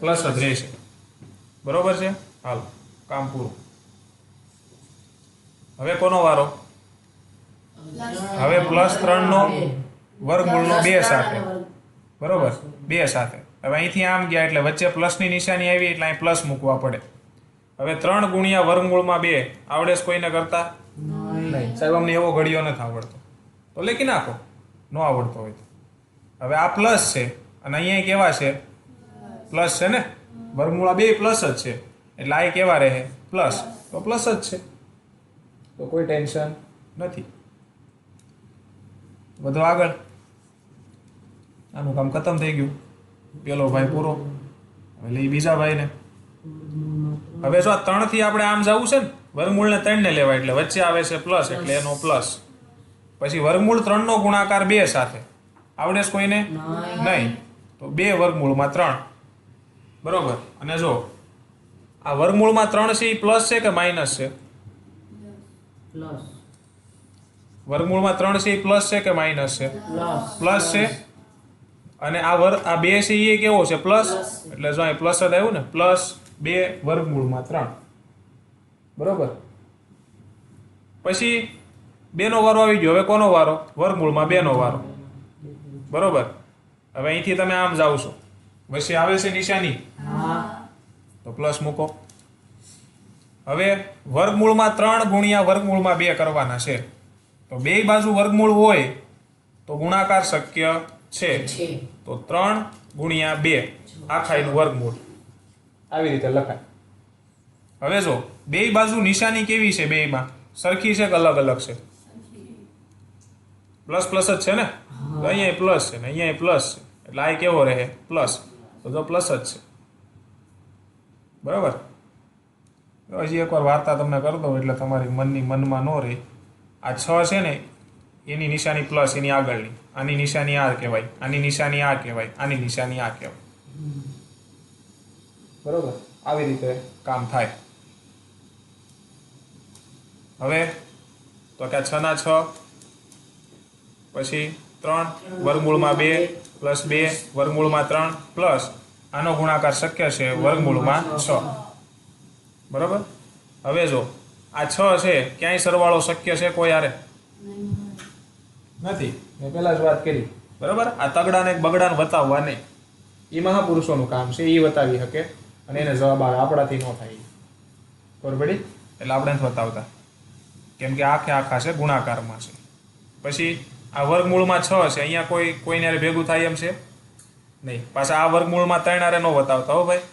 પ્લસ જ રહેશે. બરોબર છે? હાલો, કામ પૂરું. હવે કોનો વારો? હવે +3 નો વર્ગમૂળનો 2 સાથે. બરોબર, 2 સાથે. હવે અહીંથી આમ ગયા એટલે વચ્ચે પ્લસની નિશાની આવી એટલે અહીં પ્લસ મૂકવા પડે. હવે 3 ગુણ્યા વર્ગમૂળમાં 2 આવડે છે કોઈને કરતા? નહીં. સાહેબ અમને એવો ઘડિયો નથી આવડતો. તો લખી નાખો, ન આવડતો હોય તો. હવે આ પ્લસ છે અને અહીંયા કેવા છે? પ્લસ છે ને, વર્ગમૂળા 2 પ્લસ જ છે એટલે આ કેવા રહે? પ્લસ. તો પ્લસ જ છે, તો કોઈ ટેન્શન નથી. વધુ આગળ. આનું કામ ખતમ થઈ ગયું. પેલો ભાઈ પૂરો. હવે લઈ બીજા ભાઈને. હવે જો આ 3 થી આપણે આમ જવું છે ને, વર્ગમૂળને 3 ને લેવાય એટલે વચ્ચે આવે છે પ્લસ એટલે એનો પ્લસ. પછી વર્ગમૂળ 3 નો ગુણાકાર 2 સાથે આવડે છે કોઈને? નહીં. તો 2 વર્ગમૂળમાં 3. બરોબર. અને જો આ વર્ગમૂળમાં 3 છે એ પ્લસ છે કે માઇનસ છે? વર્ગમૂળમાં 3 છે એ પ્લસ છે કે માઇનસ છે? પ્લસ છે. અને આ 2 છે એ કેવો છે? પ્લસ. એટલે જો અહીં પ્લસ જ આવ્યું ને, પ્લસ 2 વર્ગમૂળમાં 3. બરોબર. પછી 2 નો વારો આવી ગયો. હવે કોનો વારો? વર્ગમૂળમાં 2 નો વારો. બરોબર. હવે અહીંથી તમે આમ જાઓ છો, વચ્ચે આવે છે નિશાની, તો પ્લસ મૂકો. હવે વર્ગમૂળમાં 3 ગુણ્યા વર્ગમૂળમાં 2 કરવાના છે. તો બે બાજુ વર્ગમૂળ હોય તો ગુણાકાર શક્ય છે. તો 3 ગુણ્યા 2 આખાઈનું વર્ગમૂળ આવી રીતે લખાય. હવે જો બે બાજુ નિશાની કેવી છે? બેયમાં સરખી છે કે અલગ અલગ છે? પ્લસ પ્લસ જ છે ને, તો અહીંયા પ્લસ છે ને અહીંયા પ્લસ છે એટલે આ કેવો રહે? પ્લસ. તો પ્લસ જ છે. બરાબર. હજી એકવાર વાર્તા તમને કરી દઉં એટલે તમારી મનમાં ન રહે. આ 6 છે ને એની નિશાની પ્લસ, એની આગળની. આની નિશાની આ કહેવાય, આની નિશાની આ કહેવાય, આની નિશાની આ કહેવાય. બરોબર. આવી રીતે કામ થાય. હવે તો કે 6 ના 6, પછી 3 વર્ગમૂળમાં 2 પ્લસ 2 વર્ગમૂળમાં 3 પ્લસ આનો ગુણાકાર શક્ય છે વર્ગમૂળમાં 6. બરોબર. હવે જો આ 6 છે, ક્યાંય સરવાળો શક્ય છે કોઈ હારે? નથી. મેં પહેલા જ વાત કરી. બરાબર. આ તગડાને બગડાને બતાવવા નહીં, એ મહાપુરુષોનું કામ છે, એ બતાવી શકે અને એને જવાબ આવે. આપણાથી ન થાય. બરોબર પડી? એટલે આપણે નથી બતાવતા, કેમ કે આખા છે ગુણાકારમાં છે. પછી આ વર્ગમૂળમાં 6 છે, અહીંયા કોઈને હારે ભેગું થાય એમ છે નહીં. પાછા આ વર્ગમૂળમાં 3 હારે ન બતાવતા હો ભાઈ,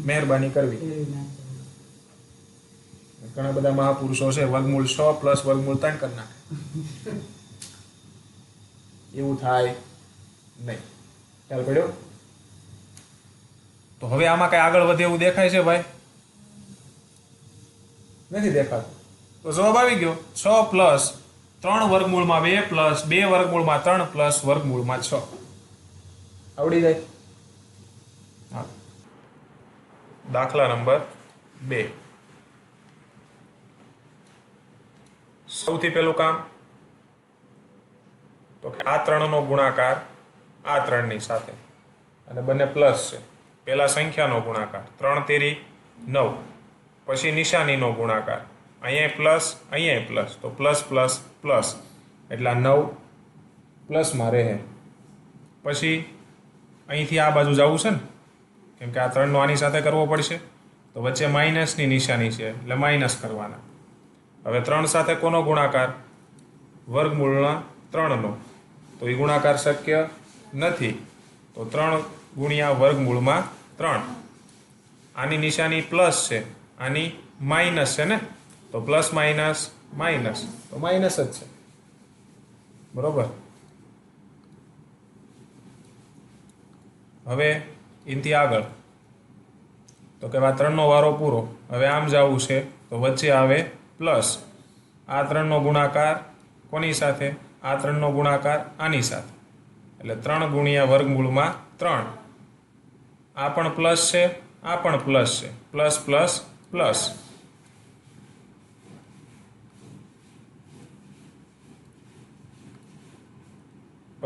મહેરબાની કરવી. ઘણા બધા મહાપુરુષો છે વર્ગમૂળ 6 પ્લસ વર્ગમૂળ 3 કરી નાખે. એવું થાય નહીં. ખ્યાલ પડ્યો? તો હવે આમાં કઈ આગળ વધે એવું દેખાય છે ભાઈ? નથી દેખાતું. તો જવાબ આવી ગયો 6 પ્લસ 3 વર્ગમૂળમાં 2 પ્લસ 2 વર્ગમૂળમાં 3 પ્લસ વર્ગમૂળમાં 6. આવડી જાય. હા. દાખલા નંબર 2. સૌથી પહેલું કામ તો આ 3 નો ગુણાકાર આ 3 ની સાથે અને બંને પ્લસ છે. પહેલા સંખ્યાનો ગુણાકાર 3 તેરી 9, પછી નિશાનીનો ગુણાકાર, અહીંયા પ્લસ અહીંયા પ્લસ, તો પ્લસ પ્લસ પ્લસ એટલે 9 પ્લસમાં રહે. પછી અહીંથી આ બાજુ જવું છે ને, કેમ કે આ 3 નો આની સાથે કરવો પડશે, તો વચ્ચે માઇનસની નિશાની છે એટલે માઇનસ કરવાના. હવે 3 સાથે કોનો ગુણાકાર? વર્ગમૂળના 3 નો. તો એ ગુણાકાર શક્ય નથી. તો 3 ગુણ્યા વર્ગમૂળમાં 3. આની નિશાની પ્લસ છે, આની માઇનસ છે ને, તો પ્લસ માઇનસ માઇનસ, તો માઇનસ જ છે. બરોબર. હવે એનાથી આગળ તો કે આ 3 નો વારો પૂરો. હવે આમ જવું છે તો વચ્ચે આવે પ્લસ. આ 3 નો ગુણાકાર કોની સાથે? આ 3 નો ગુણાકાર આની સાથે, એટલે 3 ગુણ્યા વર્ગમૂળમાં 3. આ પણ પ્લસ છે, આ પણ પ્લસ છે, પ્લસ પ્લસ પ્લસ.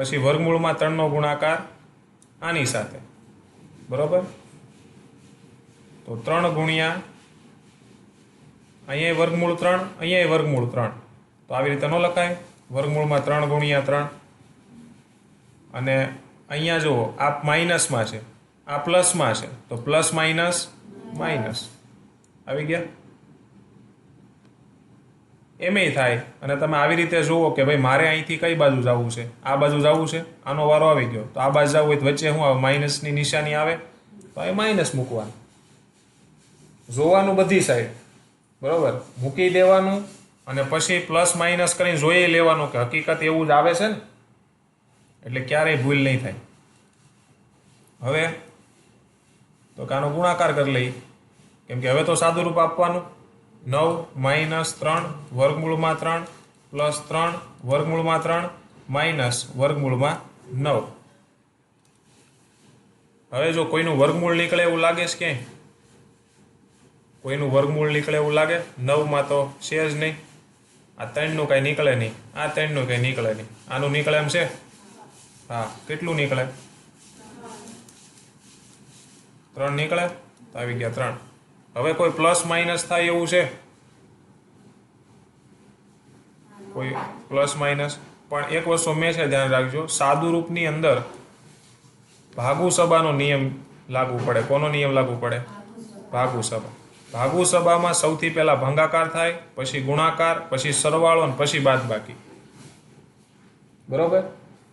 પછી વર્ગમૂળમાં 3નો ગુણાકાર આની સાથે, બરોબર? તો 3 ગુણ્યા અહીંયા વર્ગમૂળ 3, અહીંયા વર્ગમૂળ 3, તો આવી રીતે ન લખાય. વર્ગમૂળમાં 3 ગુણ્યા 3, અને અહીંયા જુઓ આ માઇનસમાં છે, આ પ્લસમાં છે, તો પ્લસ માઇનસ માઇનસ આવી ગયા. એમેય થાય. અને તમે આવી રીતે જુઓ કે ભાઈ મારે અહીંથી કઈ બાજુ જવું છે, આ બાજુ જવું છે, આનો વારો આવી ગયો, તો આ બાજુ જવું હોય તો વચ્ચે શું આવે? માઇનસની નિશાની આવે, તો એ માઇનસ મૂકવાનું. જોવાનું બધી સાઈડ, બરોબર, મૂકી દેવાનું, અને પછી પ્લસ માઇનસ કરીને જોઈ લેવાનું કે હકીકત એવું જ આવે છે ને, એટલે ક્યારેય ભૂલ નહીં થાય. હવે તો કે આનો ગુણાકાર કરી લઈએ, કેમ કે હવે તો સાદું રૂપ આપવાનું. 9 માઇનસ 3 વર્ગમૂળમાં 3 પ્લસ 3 વર્ગમૂળમાં 3 માઇનસ વર્ગમૂળમાં 9. હવે જો કોઈનું વર્ગમૂળ નીકળે એવું લાગે છે ક્યાંય? કોઈનું વર્ગમૂળ નીકળે એવું લાગે? 9માં તો છે જ નહીં. આ 3નું કાંઈ નીકળે નહીં, આ 3નું કંઈ નીકળે નહીં. આનું નીકળે એમ છે? હા, કેટલું નીકળે? 3 નીકળે, તો આવી ગયા 3. હવે કોઈ પ્લસ માઇનસ થાય એવું છે? કોઈ પ્લસ માઇનસ? પણ એક વસ્તુ હંમેશા ધ્યાન રાખજો, સાદુ રૂપની અંદર ભાગુસભાનો નિયમ લાગુ પડે. કોનો નિયમ લાગુ પડે? ભાગુસભા. ભાગુસભામાં સૌથી પહેલા ભાગાકાર થાય, પછી ગુણાકાર, પછી સરવાળો, અને પછી બાદબાકી. બરોબર?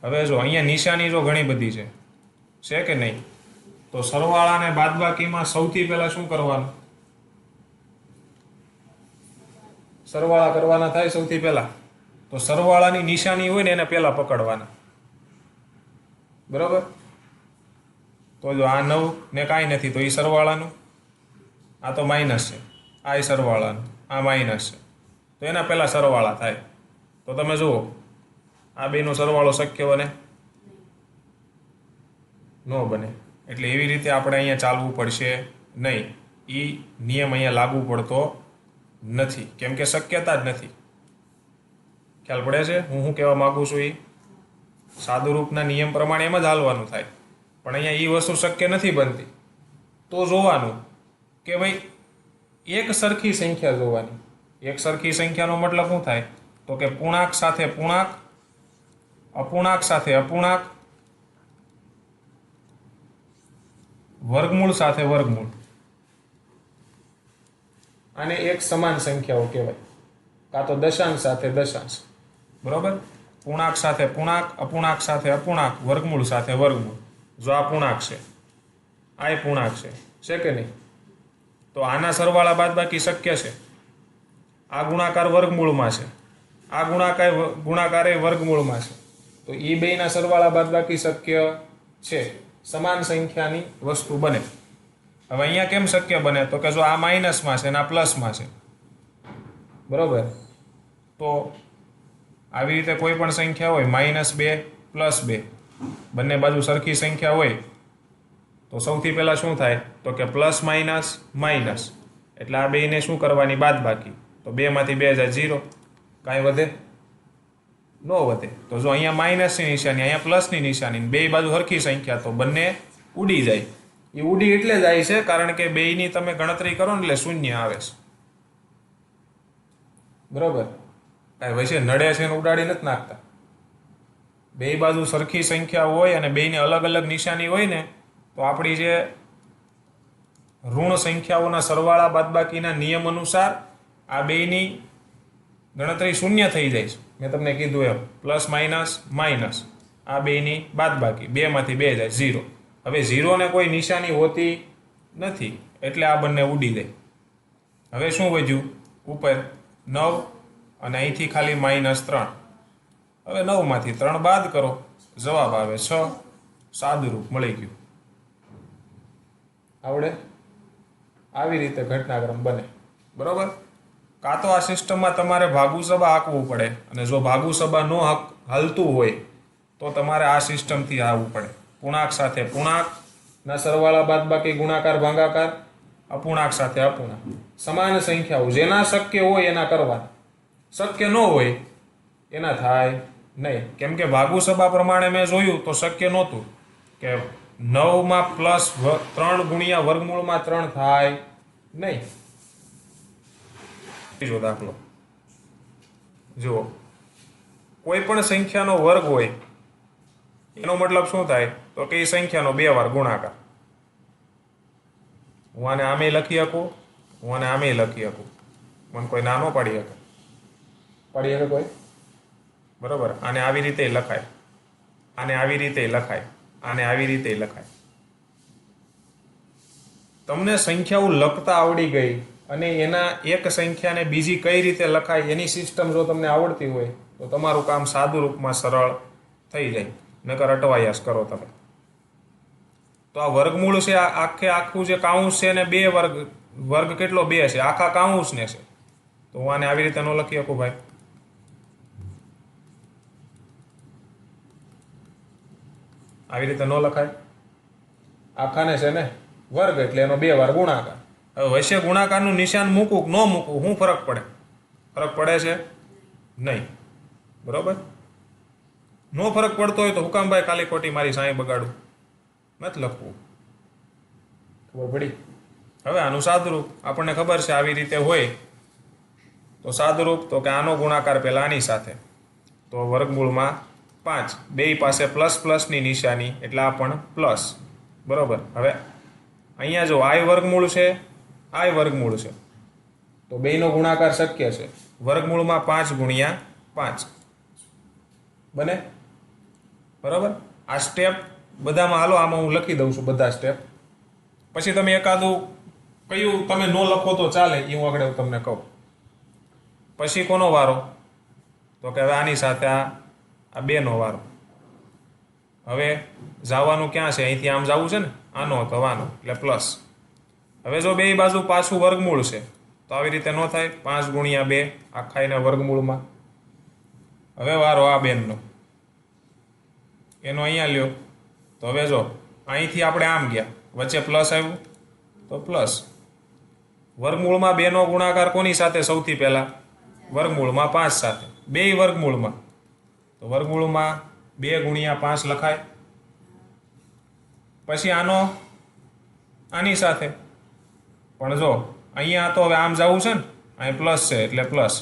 હવે જો અહીંયા નિશાની જો ઘણી બધી છે કે નહીં? તો સરવાળા અને બાદબાકીમાં સૌથી પહેલા શું કરવાનું? સરવાળા કરવાના થાય સૌથી પહેલા. તો સરવાળાની નિશાની હોય ને એને પહેલા પકડવાના, બરોબર? તો જો આ 9 ને કાંઈ નથી, તો એ સરવાળાનું, આ તો માઇનસ છે, આ સરવાળાનું, આ માઇનસ છે, તો એના પહેલા સરવાળા થાય. તો તમે જુઓ આ બેનો સરવાળો શક્ય બને? ન બને. એટલે એવી રીતે આપણે અહીંયા ચાલવું પડશે નહીં. એ નિયમ અહીંયા લાગુ પડતો નથી, કેમ કે શક્યતા જ નથી. ખ્યાલ પડે છે હું શું કહેવા માગું છું? એ સાદુરૂપના નિયમ પ્રમાણે એમ જ હાલવાનું થાય, પણ અહીંયા એ વસ્તુ શક્ય નથી બનતી. તો જોવાનું કે ભાઈ એક સરખી સંખ્યા જોવાની. એક સરખી સંખ્યાનો મતલબ શું થાય? તો કે પૂર્ણાંક સાથે પૂર્ણાંક, અપૂર્ણાંક સાથે અપૂર્ણાંક, વર્ગમૂળ સાથે વર્ગમૂળ. આને એક સમાન સંખ્યાઓ કહેવાય, કાં તો દશાંશ સાથે દશાંશ. બરોબર? પૂર્ણાંક સાથે પૂર્ણાંક, અપૂર્ણાંક સાથે અપૂર્ણાંક, વર્ગમૂળ સાથે વર્ગમૂળ. જો આ પૂર્ણાંક છે, આ એ પૂર્ણાંક છે કે નહીં? તો આના સરવાળા બાદબાકી શક્ય છે. આ ગુણાકાર વર્ગમૂળમાં છે, આ ગુણાકાર એ વર્ગમૂળમાં છે, તો એ બેના સરવાળા બાદબાકી શક્ય છે. સમાન સંખ્યાની વસ્તુ બને. હવે અહીંયા કેમ શક્ય બને? તો કે જો આ માઇનસમાં છે અને આ પ્લસમાં છે, બરોબર? તો આવી રીતે કોઈ પણ સંખ્યા હોય, -2 +2, બંને બાજુ સરખી સંખ્યા હોય, તો સૌથી પહેલાં શું થાય? તો કે પ્લસ માઇનસ માઇનસ, એટલે આ બેને શું કરવાની? બાદબાકી. તો 2માંથી 2 જાય 0, કાંઈ વધે? ન વધે. તો જો અહીંયા માઇનસની નિશાની, અહીંયા પ્લસની નિશાની, બે બાજુ સરખી સંખ્યા, તો બંને ઉડી જાય. એ ઉડી એટલે જાય છે કારણ કે બેયની તમે ગણતરી કરો ને એટલે શૂન્ય આવે છે, બરોબર? કાંઈ વચ્ચે નડે છે ને ઉડાડી નથી નાખતા. બે બાજુ સરખી સંખ્યા હોય અને બેયની અલગ અલગ નિશાની હોય ને, તો આપણી જે ઋણ સંખ્યાઓના સરવાળા બાદબાકીના નિયમ અનુસાર આ બેયની ગણતરી શૂન્ય થઈ જાય છે. મેં તમને કીધું એમ, પ્લસ માઇનસ માઇનસ, આ બેયની બાદબાકી, 2માંથી 2 જાય 0. હવે 0 ને કોઈ નિશાની હોતી નથી, એટલે આ બંને ઉડી જાય. હવે શું વધ્યું? ઉપર 9 અને અહીંથી ખાલી -3. હવે 9માંથી 3 બાદ કરો, જવાબ આવે 6. સાદુરૂપ મળી ગયું. આવડે? આવી રીતે ઘટનાક્રમ બને, બરોબર? કાં તો આ સિસ્ટમમાં તમારે ભાગુસભા હાંકવું પડે, અને જો ભાગુસભા ન હાલતું હોય તો તમારે આ સિસ્ટમથી આવવું પડે. પૂર્ણાંક સાથે પૂર્ણાંકના સરવાળા બાદબાકી, ગુણાકાર ભાગાકાર, અપૂર્ણાંક સાથે અપૂર્ણાંક. સમાન સંખ્યાઓ જેના શક્ય હોય એના કરવાના, શક્ય ન હોય એના થાય નહીં, કેમ કે ભાગુસભા પ્રમાણે મેં જોયું તો શક્ય નહોતું કે 9 પ્લસ 3 ગુણ્યા વર્ગમૂળમાં 3 થાય નહીં. બીજો દાખલો જુઓ, કોઈ પણ સંખ્યાનો વર્ગ હોય એનો મતલબ શું થાય તો કે એ સંખ્યાનો 2 વાર ગુણાકાર. હું આને આમે લખી શકું, હું આને આમે લખી શકું, મને કોઈ નાનો પાડી શકે કોઈ? બરોબર. આને આવી રીતે લખાય, આને આવી રીતે લખાય, આને આવી રીતે લખાય. તમને સંખ્યાઓ લખતા આવડી ગઈ અને એના એક સંખ્યાને બીજી કઈ રીતે લખાય એની સિસ્ટમ જો તમને આવડતી હોય તો તમારું કામ સાદું રૂપમાં સરળ થઈ જાય, નકર અટવાયાસ કરો તમે. તો આ વર્ગમૂળ છે, આ આખું જે કાઉન્સ છે ને 2 વર્ગ કેટલો 2 છે, આખા કાઉન્સને છે. તો હું આને આવી રીતે ન લખી શકું ભાઈ. આવી રીતે ન લખાય. આખાને છે ને વર્ગ એટલે એનો 2 વાર ગુણાકાર. હવે વચ્ચે ગુણાકારનું નિશાન મૂકવું કે ન મૂકવું, શું ફરક પડે? ફરક પડે છે નહીં. બરોબર. નો ફરક પડતો હોય તો હુકામભાઈ ખાલી ખોટી મારી સાંઈ બગાડું, નથી લખવું. ખબર પડી? હવે આનું સાદુરૂપ આપણને ખબર છે આવી રીતે હોય તો સાદુરૂપ તો કે આનો ગુણાકાર પહેલા આની સાથે, તો વર્ગમૂળમાં 5, બે પાસે પ્લસ પ્લસની નિશાની એટલે આ પણ પ્લસ. બરોબર. હવે અહીંયા જો આય વર્ગમૂળ છે, આય વર્ગમૂળ છે, તો બેયનો ગુણાકાર શક્ય છે. વર્ગમૂળમાં 5 ગુણ્યા 5 બને. બરાબર. આ સ્ટેપ બધામાં હાલો, આમાં હું લખી દઉં છું બધા સ્ટેપ. પછી તમે એકાદું કયું તમે ન લખો તો ચાલે એ હું આગળ તમને કહું. પછી કોનો વારો તો કે હવે આની સાથે આ 2નો વારો. હવે જવાનું ક્યાં છે? અહીંથી આમ જવું છે ને, આનો તો વાનો એટલે પ્લસ. હવે જો બે બાજુ પાછું વર્ગમૂળ છે તો આવી રીતે ન થાય. 5 ગુણ્યા 2 આખા એના વર્ગમૂળમાં. હવે વારો આ બેનનો, એનો અહીંયા લ્યો. તો હવે જો અહીંથી આપણે આમ ગયા, વચ્ચે પ્લસ આવ્યું તો પ્લસ. વર્ગમૂળમાં 2નો ગુણાકાર કોની સાથે? સૌથી પહેલા વર્ગમૂળમાં 5 સાથે. બે વર્ગમૂળમાં તો વર્ગમૂળમાં 2 ગુણ્યા 5 લખાય. પછી આનો આની સાથે પણ જો અહીંયા તો હવે આમ જવું છે ને, અહીં પ્લસ છે એટલે પ્લસ.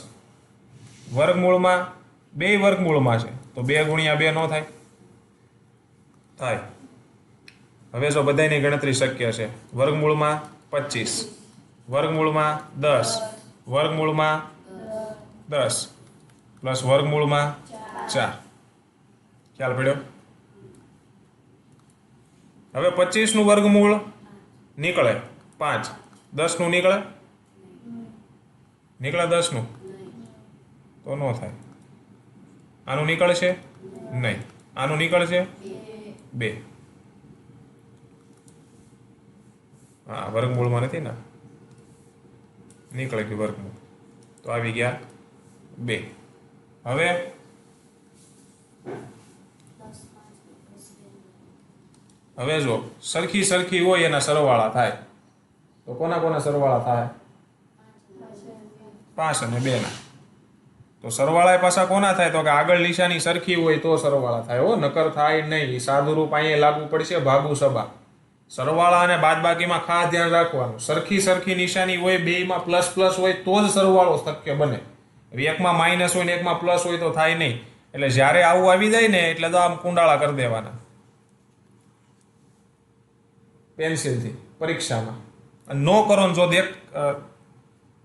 વર્ગમૂળમાં 2 વર્ગમૂળમાં છે તો 2 ગુણ્યા 2 નો થાય? થાય. હવે જો બધાની ગણતરી શક્ય છે. વર્ગમૂળમાં 25, વર્ગમૂળમાં 10, વર્ગમૂળમાં 10 પ્લસ વર્ગમૂળમાં 4. ખ્યાલ પડ્યો? હવે 25નું વર્ગમૂળ નીકળે 5, 10નું નીકળે? નીકળે 10નું? તો ન થાય. આનું નીકળશે નહીં. આનું નીકળશે 2. હા, વર્ગમૂળમાં નથી ને, નીકળે ગયું વર્ગમૂળ તો આવી ગયા 2. હવે જો સરખી હોય એના સરવાળા થાય તો કોના સરવાળા થાય? 5 અને 2 ના. તો સરવાળા પાછા કોના થાય? તો કે આગળ નિશાની સરખી હોય તો સરવાળા થાય. હો, નકર થાય નહીં. સાદુરૂપ અહીંયા લાગુ પડશે ભાગુસભા. સરવાળા અને બાદબાકીમાં ખાસ ધ્યાન રાખવાનું. સરખી નિશાની હોય, બેયમાં પ્લસ પ્લસ હોય તો જ સરવાળો શક્ય બને. એકમાં માઇનસ હોય ને એકમાં પ્લસ હોય તો થાય નહીં. એટલે જ્યારે આવું આવી જાય ને એટલે તો આમ કુંડાળા કરી દેવાના પેન્સિલથી પરીક્ષામાં. નો કરો ને જો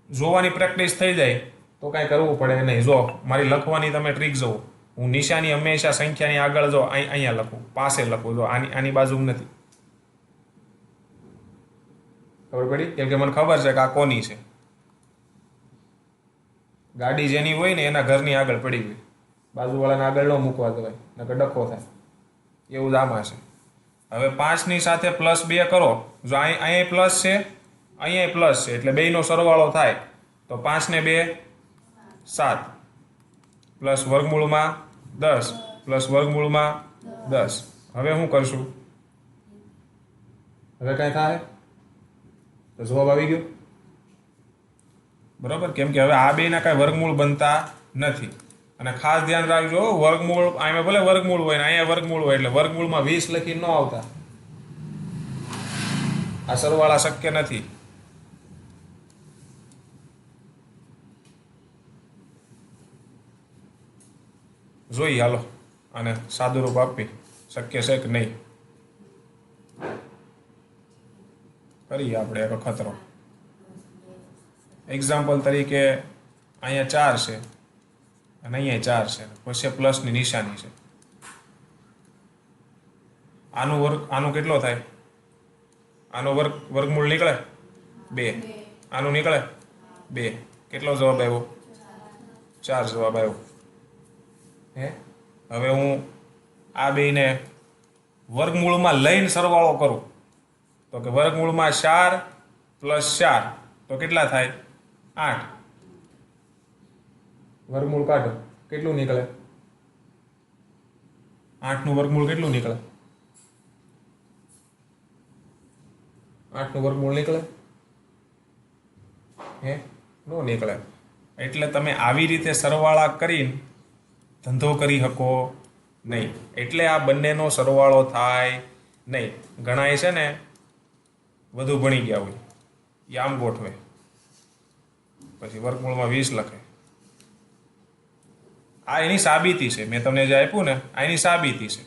જોવાની પ્રેક્ટિસ થઈ જાય તો કાંઈ કરવું પડે નહીં. જો મારી લખવાની તમે ટ્રીક જુઓ, હું નિશાની હંમેશા સંખ્યાની આગળ જો અહીંયા લખું, પાસે લખું. જો આની બાજુ નથી. ખબર પડી? કેમ કે મને ખબર છે કે આ કોની છે. ગાડી જેની હોય ને એના ઘરની આગળ પડી ગઈ, બાજુવાળાને આગળ ન મૂકવા દેવાય, નકર ડખો થાય. એવું જ આમાં છે. હવે 5ની સાથે +2 કરો. જો અહીંયા પ્લસ છે, અહીંયા પ્લસ છે એટલે બેયનો સરવાળો થાય તો 5 ને 2 7 પ્લસ વર્ગમૂળમાં 10 પ્લસ વર્ગમૂળમાં 10. હવે શું કરશું? હવે કાંઈ થાય તો જવાબ આવી ગયો. બરાબર. કેમ કે હવે આ બેના કાંઈ વર્ગમૂળ બનતા નથી. અને ખાસ ધ્યાન રાખજો વર્ગમૂળ અહીંયા ભલે વર્ગમૂળ હોય ને અહીંયા વર્ગમૂળ હોય એટલે વર્ગમૂળમાં 20 લખી ન આવતા. આ સરવાળા શક્ય નથી. જોઈએ હાલો અને સાદું રૂપ આપી શક્ય છે કે નહીં કરીએ આપણે એક અખતરો. એક્ઝામ્પલ તરીકે અહીંયા 4 છે અને અહીંયા 4 છે, પછી પ્લસની નિશાની છે. આનું કેટલો થાય? આનો વર્ગમૂળ નીકળે 2, આનું નીકળે 2. કેટલો જવાબ આવ્યો? 4 જવાબ આવ્યો. હવે હું આ બેને વર્ગમૂળમાં લઈને સરવાળો કરું તો કે વર્ગમૂળમાં 4 + 4 તો કેટલા થાય? 8. વર્ગમૂળ કાઢો કેટલું નીકળે? 8 નું વર્ગમૂળ કેટલું નીકળે? 8 નું વર્ગમૂળ નીકળે? નો નીકળે. એટલે તમે આવી રીતે સરવાળા કરીને ધંધો કરી શકો નહીં. એટલે આ બંનેનો સરવાળો થાય નહીં. ઘણાય છે ને વધુ ભણી ગયા હોય એ આમ ગોઠવે, પછી વર્ગમૂળમાં 20 લખે. આ એની સાબિતી છે. મેં તમને જે આપ્યું ને આ એની સાબિતી છે.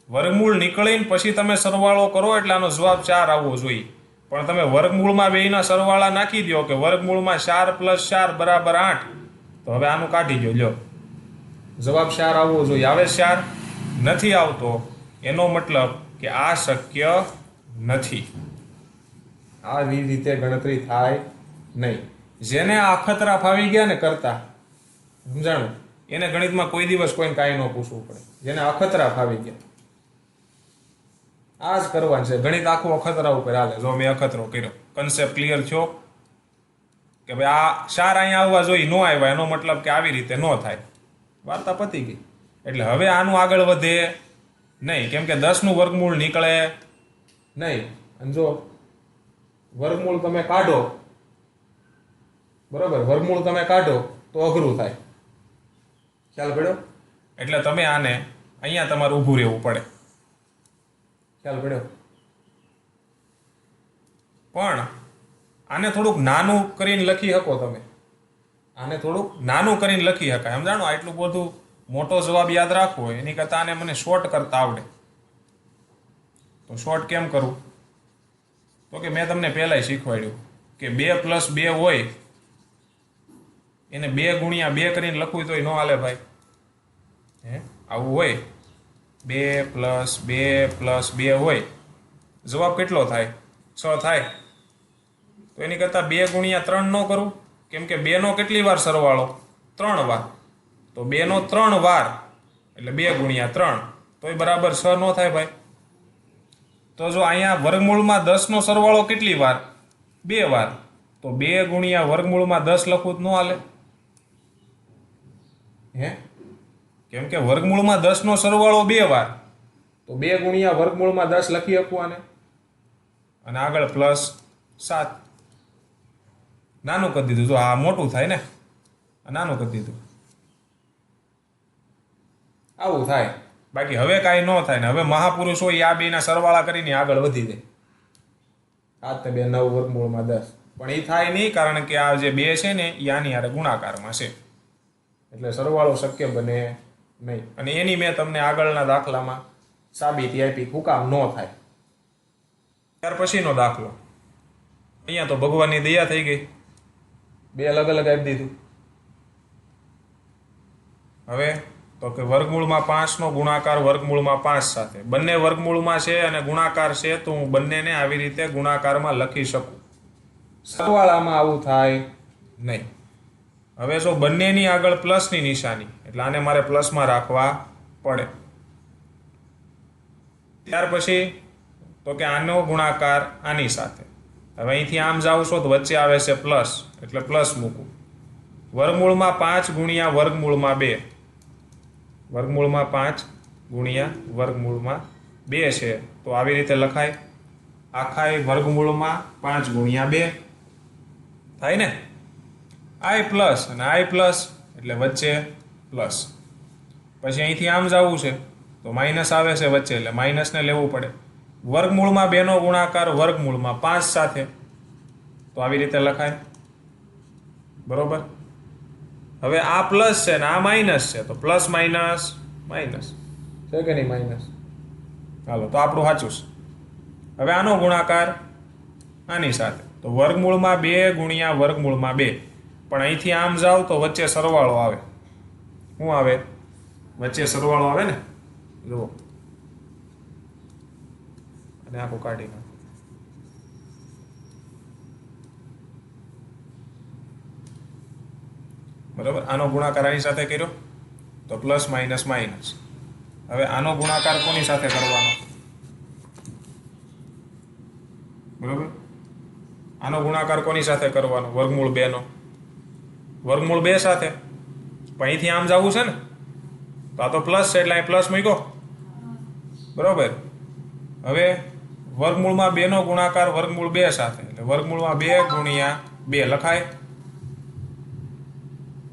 વર્ગમૂળ નીકળીને પછી તમે સરવાળો કરો એટલે આનો જવાબ 4 આવવો જોઈએ. પણ તમે વર્ગમૂળમાં બેયના સરવાળા નાખી દો કે વર્ગમૂળમાં 4 + 4 = 8, તો હવે આનું કાઢી દો. લ્યો જવાબ 4 આવવો જોઈએ. આવે 4? નથી આવતો. એનો મતલબ કે આ શક્ય નથી. આવી રીતે ગણતરી થાય નહીં. જેને આ અખતરા ફાવી ગયા ને કરતા, સમજાણું, એને ગણિતમાં કોઈ દિવસ કોઈને કાંઈ ન પૂછવું પડે. જેને અખતરા ફાવી ગયા આ જ કરવાનું છે. ગણિત આખું અખતરા ઉપર હાલે. જો મેં અખતરો કર્યો, કન્સેપ્ટ ક્લિયર થયો કે ભાઈ આ 4 અહીંયા આવવા જોઈએ, નો આવ્યા, એનો મતલબ કે આવી રીતે ન થાય. વાર્તા પતી ગઈ. એટલે હવે આનું આગળ વધે નહીં, કેમ કે 10 નું વર્ગમૂળ નીકળે નહીં. અને જો વર્ગમૂળ તમે કાઢો, બરોબર, વર્ગમૂળ તમે કાઢો તો અઘરું થાય. ખ્યાલ પડ્યો? એટલે તમે આને અહીંયા તમારે ઊભું રહેવું પડે. ખ્યાલ પડ્યો? પણ આને થોડુંક નાનું કરીને લખી શકો તમે. આને થોડુંક નાનું કરીને લખી શકાય. સમજાણો? આટલું બધું મોટો જવાબ યાદ રાખવો એની કરતાં આને મને શોર્ટ કરતા આવડે. તો શોર્ટ કેમ કરું? તો કે મેં તમને પહેલાંય શીખવાડ્યું કે 2 + 2 હોય એને 2 × 2 કરીને લખવું તોય ન હાલે ભાઈ. આવું હોય 2 + 2 + 2 હોય, જવાબ કેટલો થાય? 6 થાય. તો એની કરતાં 2 × 3 ન કરું, કેમ કે 2 નો કેટલી વાર સરવાળો? 3 વાર. તો 2 નો 3 વાર એટલે 2 × 3 તોય બરાબર 6 નો થાય ભાઈ. તો જો અહીંયા વર્ગમૂળમાં 10 નો સરવાળો કેટલી વાર? 2 વાર. તો 2 × વર્ગમૂળમાં 10 લખવું જ ન હાલે. કેમ કે વર્ગમૂળમાં 10 નો સરવાળો 2 વાર, તો 2 × વર્ગમૂળમાં 10 લખી શકું આને. અને આગળ +7 નાનું કરી દીધું. જો આ મોટું થાય ને, નાનું કરી દીધું. આવું થાય. બાકી હવે કાંઈ ન થાય ને. હવે મહાપુરુષ હોય આ બેના સરવાળા કરીને આગળ વધી જાય. 7 ને 2 9 વર્ગમૂળમાં 10. પણ એ થાય નહીં, કારણ કે આ જે 2 છે ને એ આની હારે ગુણાકારમાં છે, એટલે સરવાળો શક્ય બને નહીં. અને એની મેં તમને આગળના દાખલામાં સાબિતી આપી શું કામ ન થાય. ત્યાર પછીનો દાખલો. અહીંયા તો ભગવાનની દયા થઈ ગઈ, 2 અલગ અલગ આપી દીધું. હવે તો કે વર્ગમૂળમાં 5 નો ગુણાકાર વર્ગમૂળમાં 5 સાથે. બંને વર્ગમૂળમાં છે અને ગુણાકાર છે, તો હું બંનેને આવી રીતે ગુણાકારમાં લખી શકું. સરવાળામાં આવું થાય નહીં. હવે જો બંનેની આગળ પ્લસની નિશાની, એટલે આને મારે પ્લસમાં રાખવા પડે. ત્યાર પછી તો કે આનો ગુણાકાર આની સાથે. હવે અહીંથી આમ જાઉં છો તો વચ્ચે આવે છે પ્લસ, એટલે પ્લસ મૂકું. વર્ગમૂળમાં 5 × વર્ગમૂળમાં 2. વર્ગમૂળમાં 5 × વર્ગમૂળમાં 2 છે, તો આવી રીતે લખાય. આખા વર્ગમૂળમાં 5 × 2 થાય ને. i પ્લસ અને i પ્લસ એટલે વચ્ચે પ્લસ. પછી અહીંથી આમ જવું છે તો માઇનસ આવે છે વચ્ચે એટલે માઇનસને લેવું પડે. વર્ગમૂળમાં 2નો ગુણાકાર વર્ગમૂળમાં 5 સાથે, તો આવી રીતે લખાય. બરોબર. હવે આ પ્લસ છે ને આ માઇનસ છે, તો પ્લસ માઇનસ માઇનસ છે કે નહીં માઇનસ. હાલો, તો આપણું સાચું છે. હવે આનો ગુણાકાર આની સાથે, તો વર્ગમૂળમાં 2 ગુણ્યા વર્ગમૂળમાં 2, પણ અહીંથી આમ જાવ તો વચ્ચે સરવાળો આવે. શું આવે? વચ્ચે સરવાળો આવે ને, જુઓ. અને આખું કાઢી નાખો. બરાબર. આનો ગુણાકાર આની સાથે કર્યો તો પ્લસ માઇનસ માઇનસ. હવે આનો ગુણાકાર કોની સાથે કરવાનો? બરાબર. આનો ગુણાકાર કોની સાથે કરવાનો? વર્ગમૂળ 2 નો. વર્ગમૂળ 2 સાથે. પણ અહીંથી આમ જવું છે ને, તો આ તો પ્લસ છે એટલે અહીં પ્લસ મૂક્યો. બરોબર. હવે વર્ગમૂળમાં 2 નો ગુણાકાર વર્ગમૂળ 2 સાથે, એટલે વર્ગમૂળમાં 2 ગુણ્યા 2 લખાય.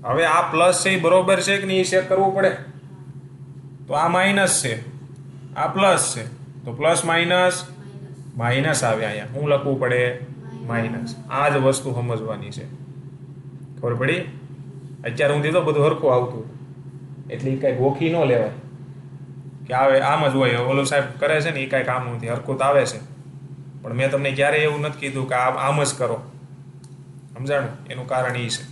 હવે આ પ્લસ છે એ બરોબર છે કે નહીં એ ચેક કરવું પડે. તો આ માઇનસ છે, આ પ્લસ છે, તો પ્લસ માઇનસ માઇનસ આવે. અહીંયા શું લખવું પડે? માઇનસ. આ જ વસ્તુ સમજવાની છે. ખબર પડી? અત્યારે હું દીધો બધું હરખું આવતું, એટલે એ કાંઈ ગોખી ન લેવાય કે આવે આમ જ હોય. ઓલો સાહેબ કરે છે ને એ કાંઈ કામ નથી, હરખું તો આવે છે. પણ મેં તમને ક્યારેય એવું નથી કીધું કે આમ જ કરો. સમજાણું? એનું કારણ એ છે.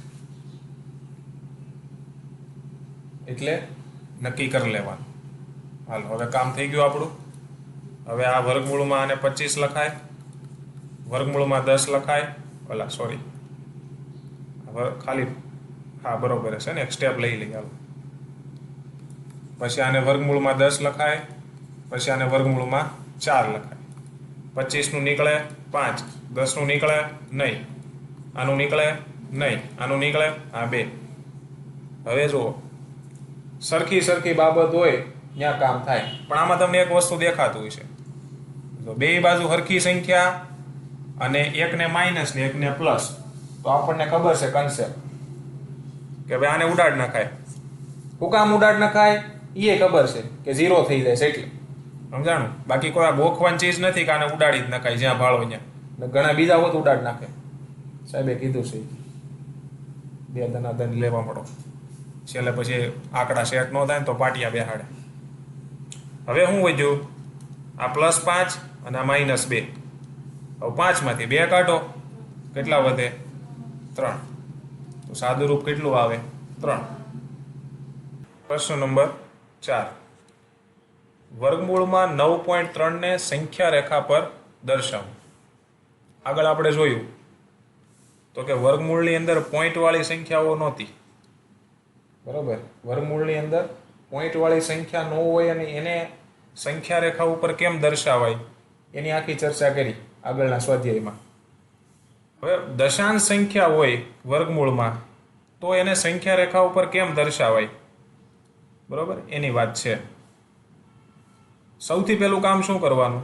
એટલે નક્કી કરી લેવાનું. હાલો, હવે કામ થઈ ગયું આપણું. હવે આ વર્ગમૂળમાં આને 25 લખાય, વર્ગમૂળમાં 10 લખાય. ઓલા સોરી, ખાલી હા બરોબર છે ને, એક સ્ટેપ લઈ લઈએ. હાલો, પછી આને વર્ગમૂળમાં 10 લખાય, પછી આને વર્ગમૂળમાં 4 લખાય. 25 નું નીકળે 5, 10 નું નીકળે નહીં, આનું નીકળે નહીં, આનું નીકળે આ 2. હવે જુઓ, સરખી બાબત હોય ત્યાં કામ થાય. પણ આમાં તમને એક વસ્તુ દેખાતું હોય છે, તો બે બાજુ સરખી સંખ્યા અને એકને માઇનસ ને એકને પ્લસ, તો આપણને ખબર છે કન્સેપ્ટ કે ભાઈ આને ઉડાડ નખાય. શું કામ ઉડાડ નખાય એ ખબર છે કે 0 થઈ જાય છે એટલે. સમજાણું? બાકી કોઈ ગોખવાની ચીજ નથી કે આને ઉડાડી જ નખાય જ્યાં ભાળો ત્યાં. ઘણા બીજા હોત ઉડાડ નાખે. સાહેબે કીધું છે 2 ધનાધન લેવા મળો, છેલ્લે પછી આંકડા સેટ ન થાય ને તો પાટિયા બેહાડે. હવે શું વધ્યું? આ +5 અને આ -2. હવે 5 માંથી 2 કાઢો, કેટલા વધે? 3. તો સાદું રૂપ કેટલું આવે? 3. પ્રશ્ન નંબર 4. વર્ગમૂળમાં 9.3 ને સંખ્યા રેખા પર દર્શાવો. આગળ આપણે જોયું તો કે વર્ગમૂળની અંદર પોઈન્ટવાળી સંખ્યાઓ નહોતી. બરોબર. વર્ગમૂળની અંદર પોઈન્ટવાળી સંખ્યા ન હોય અને એને સંખ્યા રેખા ઉપર કેમ દર્શાવાય એની આખી ચર્ચા કરી આગળના સ્વાધ્યાયમાં. હવે દશાંશ સંખ્યા હોય વર્ગમૂળમાં તો એને સંખ્યા રેખા ઉપર કેમ દર્શાવાય, બરોબર, એની વાત છે. સૌથી પહેલું કામ શું કરવાનું?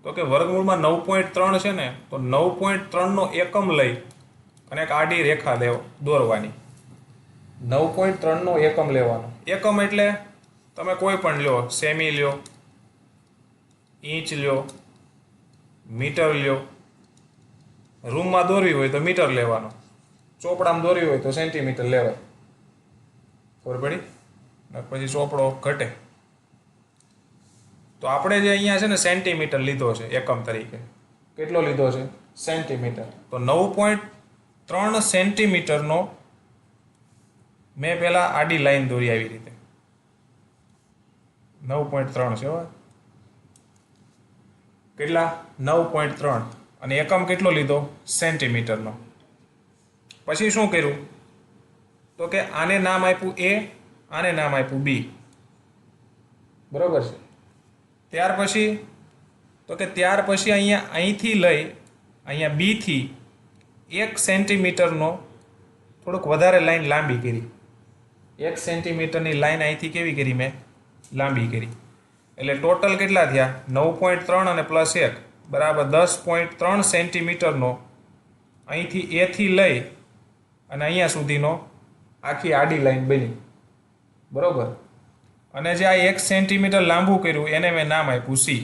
તો કે વર્ગમૂળમાં 9.3 છે ને, તો 9.3 નો એકમ લઈ અને એક આડી રેખા દોરવાની. 9.3 નો એકમ લેવાનો. એકમ એટલે તમે કોઈ પણ લ્યો, સેમી લ્યો, ઇંચ લ્યો, મીટર લ્યો. રૂમમાં દોરવી હોય તો મીટર લેવાનો, ચોપડામાં દોરવી હોય તો સેન્ટીમીટર લેવાય. ખબર પડી? પછી ચોપડો ઘટે. તો આપણે જે અહીંયા છે ને સેન્ટીમીટર લીધો છે એકમ તરીકે. કેટલો લીધો છે? સેન્ટીમીટર. તો 9.3 સેન્ટીમીટરનો મેં પહેલા આડી લાઈન દોરી આવી રીતે. 9.3 છે. કેટલા? 9.3. અને એકમ કેટલો લીધો? સેન્ટીમીટરનો. પછી શું કર્યું? તો કે આને નામ આપ્યું A, આને નામ આપ્યું B. બરોબર છે. ત્યાર પછી અહીંથી લઈ અહીંયા B થી 1 સેન્ટીમીટરનો થોડુંક વધારે લાઈન લાંબી કરી. 1 સેન્ટીમીટરની લાઈન અહીંથી કેવી કરી મેં? લાંબી કરી. એટલે ટોટલ કેટલા થયા? 9.3 અને +1 બરાબર 10.3 સેન્ટીમીટરનો અહીંથી A થી લઈ અને અહીંયા સુધીનો આખી આડી લાઈન બની. બરોબર. અને જે આ 1 સેન્ટીમીટર લાંબુ કર્યું એને મેં નામ આપ્યું સી.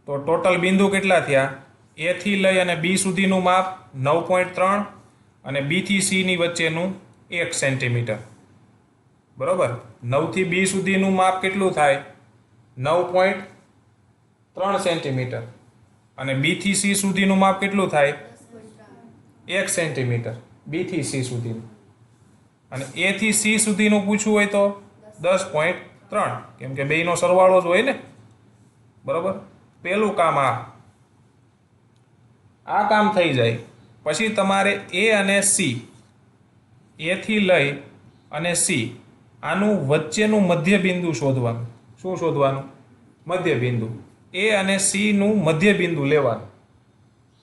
તો ટોટલ બિંદુ કેટલા થયા? એ થી લઈ અને બી સુધીનું માપ 9.3 અને બી થી સી ની વચ્ચેનું 1 સેન્ટીમીટર. બરોબર, 9 થી બી સુધીનું માપ કેટલું થાય? 9.3 સેન્ટીમીટર. અને બી થી સી સુધીનું માપ કેટલું થાય? 1 સેન્ટીમીટર બી થી સી સુધીનું. અને એ થી સી સુધીનું પૂછવું હોય તો 10.3, કેમ કે બેયનો સરવાળો જ હોય ને. બરોબર, પેલું કામ આ કામ થઈ જાય. પછી તમારે એ અને સી, એ થી લઈ અને સી, આનું વચ્ચેનું મધ્ય બિંદુ શોધવાનું. શું શોધવાનું? મધ્ય બિંદુ. એ અને સી નું મધ્ય બિંદુ લેવાનું.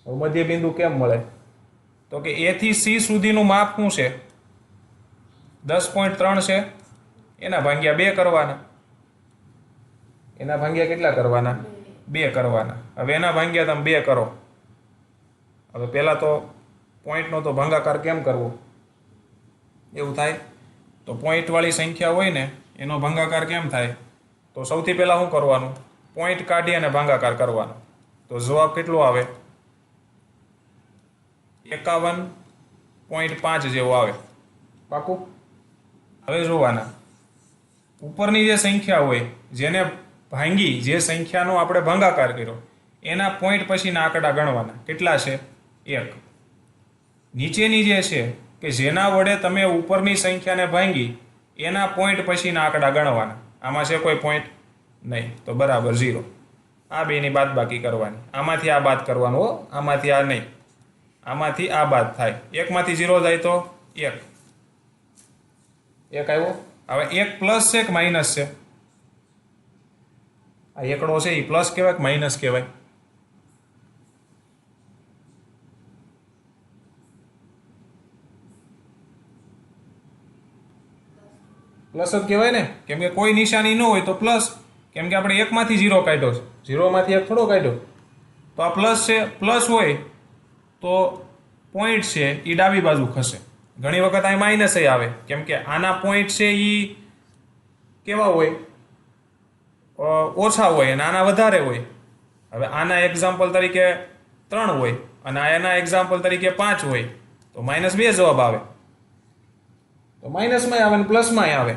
મધ્ય બિંદુ કેમ મળે? તો કે એ થી સી સુધીનું માપ શું છે? 10.3 છે. એના ભાગ્યા 2 કરવાના. એના ભાગ્યા કેટલા કરવાના? 2 કરવાના. હવે એના ભાગ્યા તમે 2 કરો. હવે પહેલા તો પોઈન્ટનો તો ભાગાકાર કેમ કરવો એવું થાય. તો પોઈન્ટ વાળી સંખ્યા હોય ને એનો ભાગાકાર કેમ થાય? તો સૌથી પહેલા શું કરવાનું? પોઈન્ટ કાઢી અને ભાગાકાર કરવાનો. તો જવાબ કેટલો આવે? 51.5 જેવો આવે. પાકું? હવે જોવાના, ઉપરની જે સંખ્યા હોય જેને ભાંગી, જે સંખ્યાનો આપણે ભાગાકાર કર્યો એના પોઈન્ટ પછીના આંકડા ગણવાના. કેટલા છે? 1. નીચેની જે છે કે જેના વડે તમે ઉપરની સંખ્યાને ભાંગી એના પોઈન્ટ પછીના આંકડા ગણવાના. આમાં છે કોઈ પોઈન્ટ? નહીં, તો બરાબર 0. આ બેની બાદબાકી કરવાની. આમાંથી આ બાદ કરવાનું હો, આમાંથી આ નહીં. આમાંથી આ બાદ થાય. 1 માંથી 0 જાય તો 1. 1 આવ્યો. હવે 1 પ્લસ છે કે માઇનસ છે? આ એકડો છે એ પ્લસ કહેવાય કે માઇનસ કહેવાય? પ્લસ જ કહેવાય ને, કેમ કે કોઈ નિશાની ન હોય તો પ્લસ. કેમ કે આપણે 1 માંથી 0 કાઢ્યો છે, 0 માંથી 1 થોડો કાઢ્યો. તો આ પ્લસ છે. પ્લસ હોય તો પોઈન્ટ છે એ ડાબી બાજુ ખસે. ઘણી વખત અહીં માઇનસ આવે, કેમ કે આના પોઈન્ટ છે એ કેવા હોય? ઓછા હોય અને આના વધારે હોય. હવે આના એક્ઝામ્પલ તરીકે 3 હોય અને આના એક્ઝામ્પલ તરીકે 5 હોય તો -2 જવાબ આવે. તો માઇનસમાં આવે ને પ્લસમાં આવે.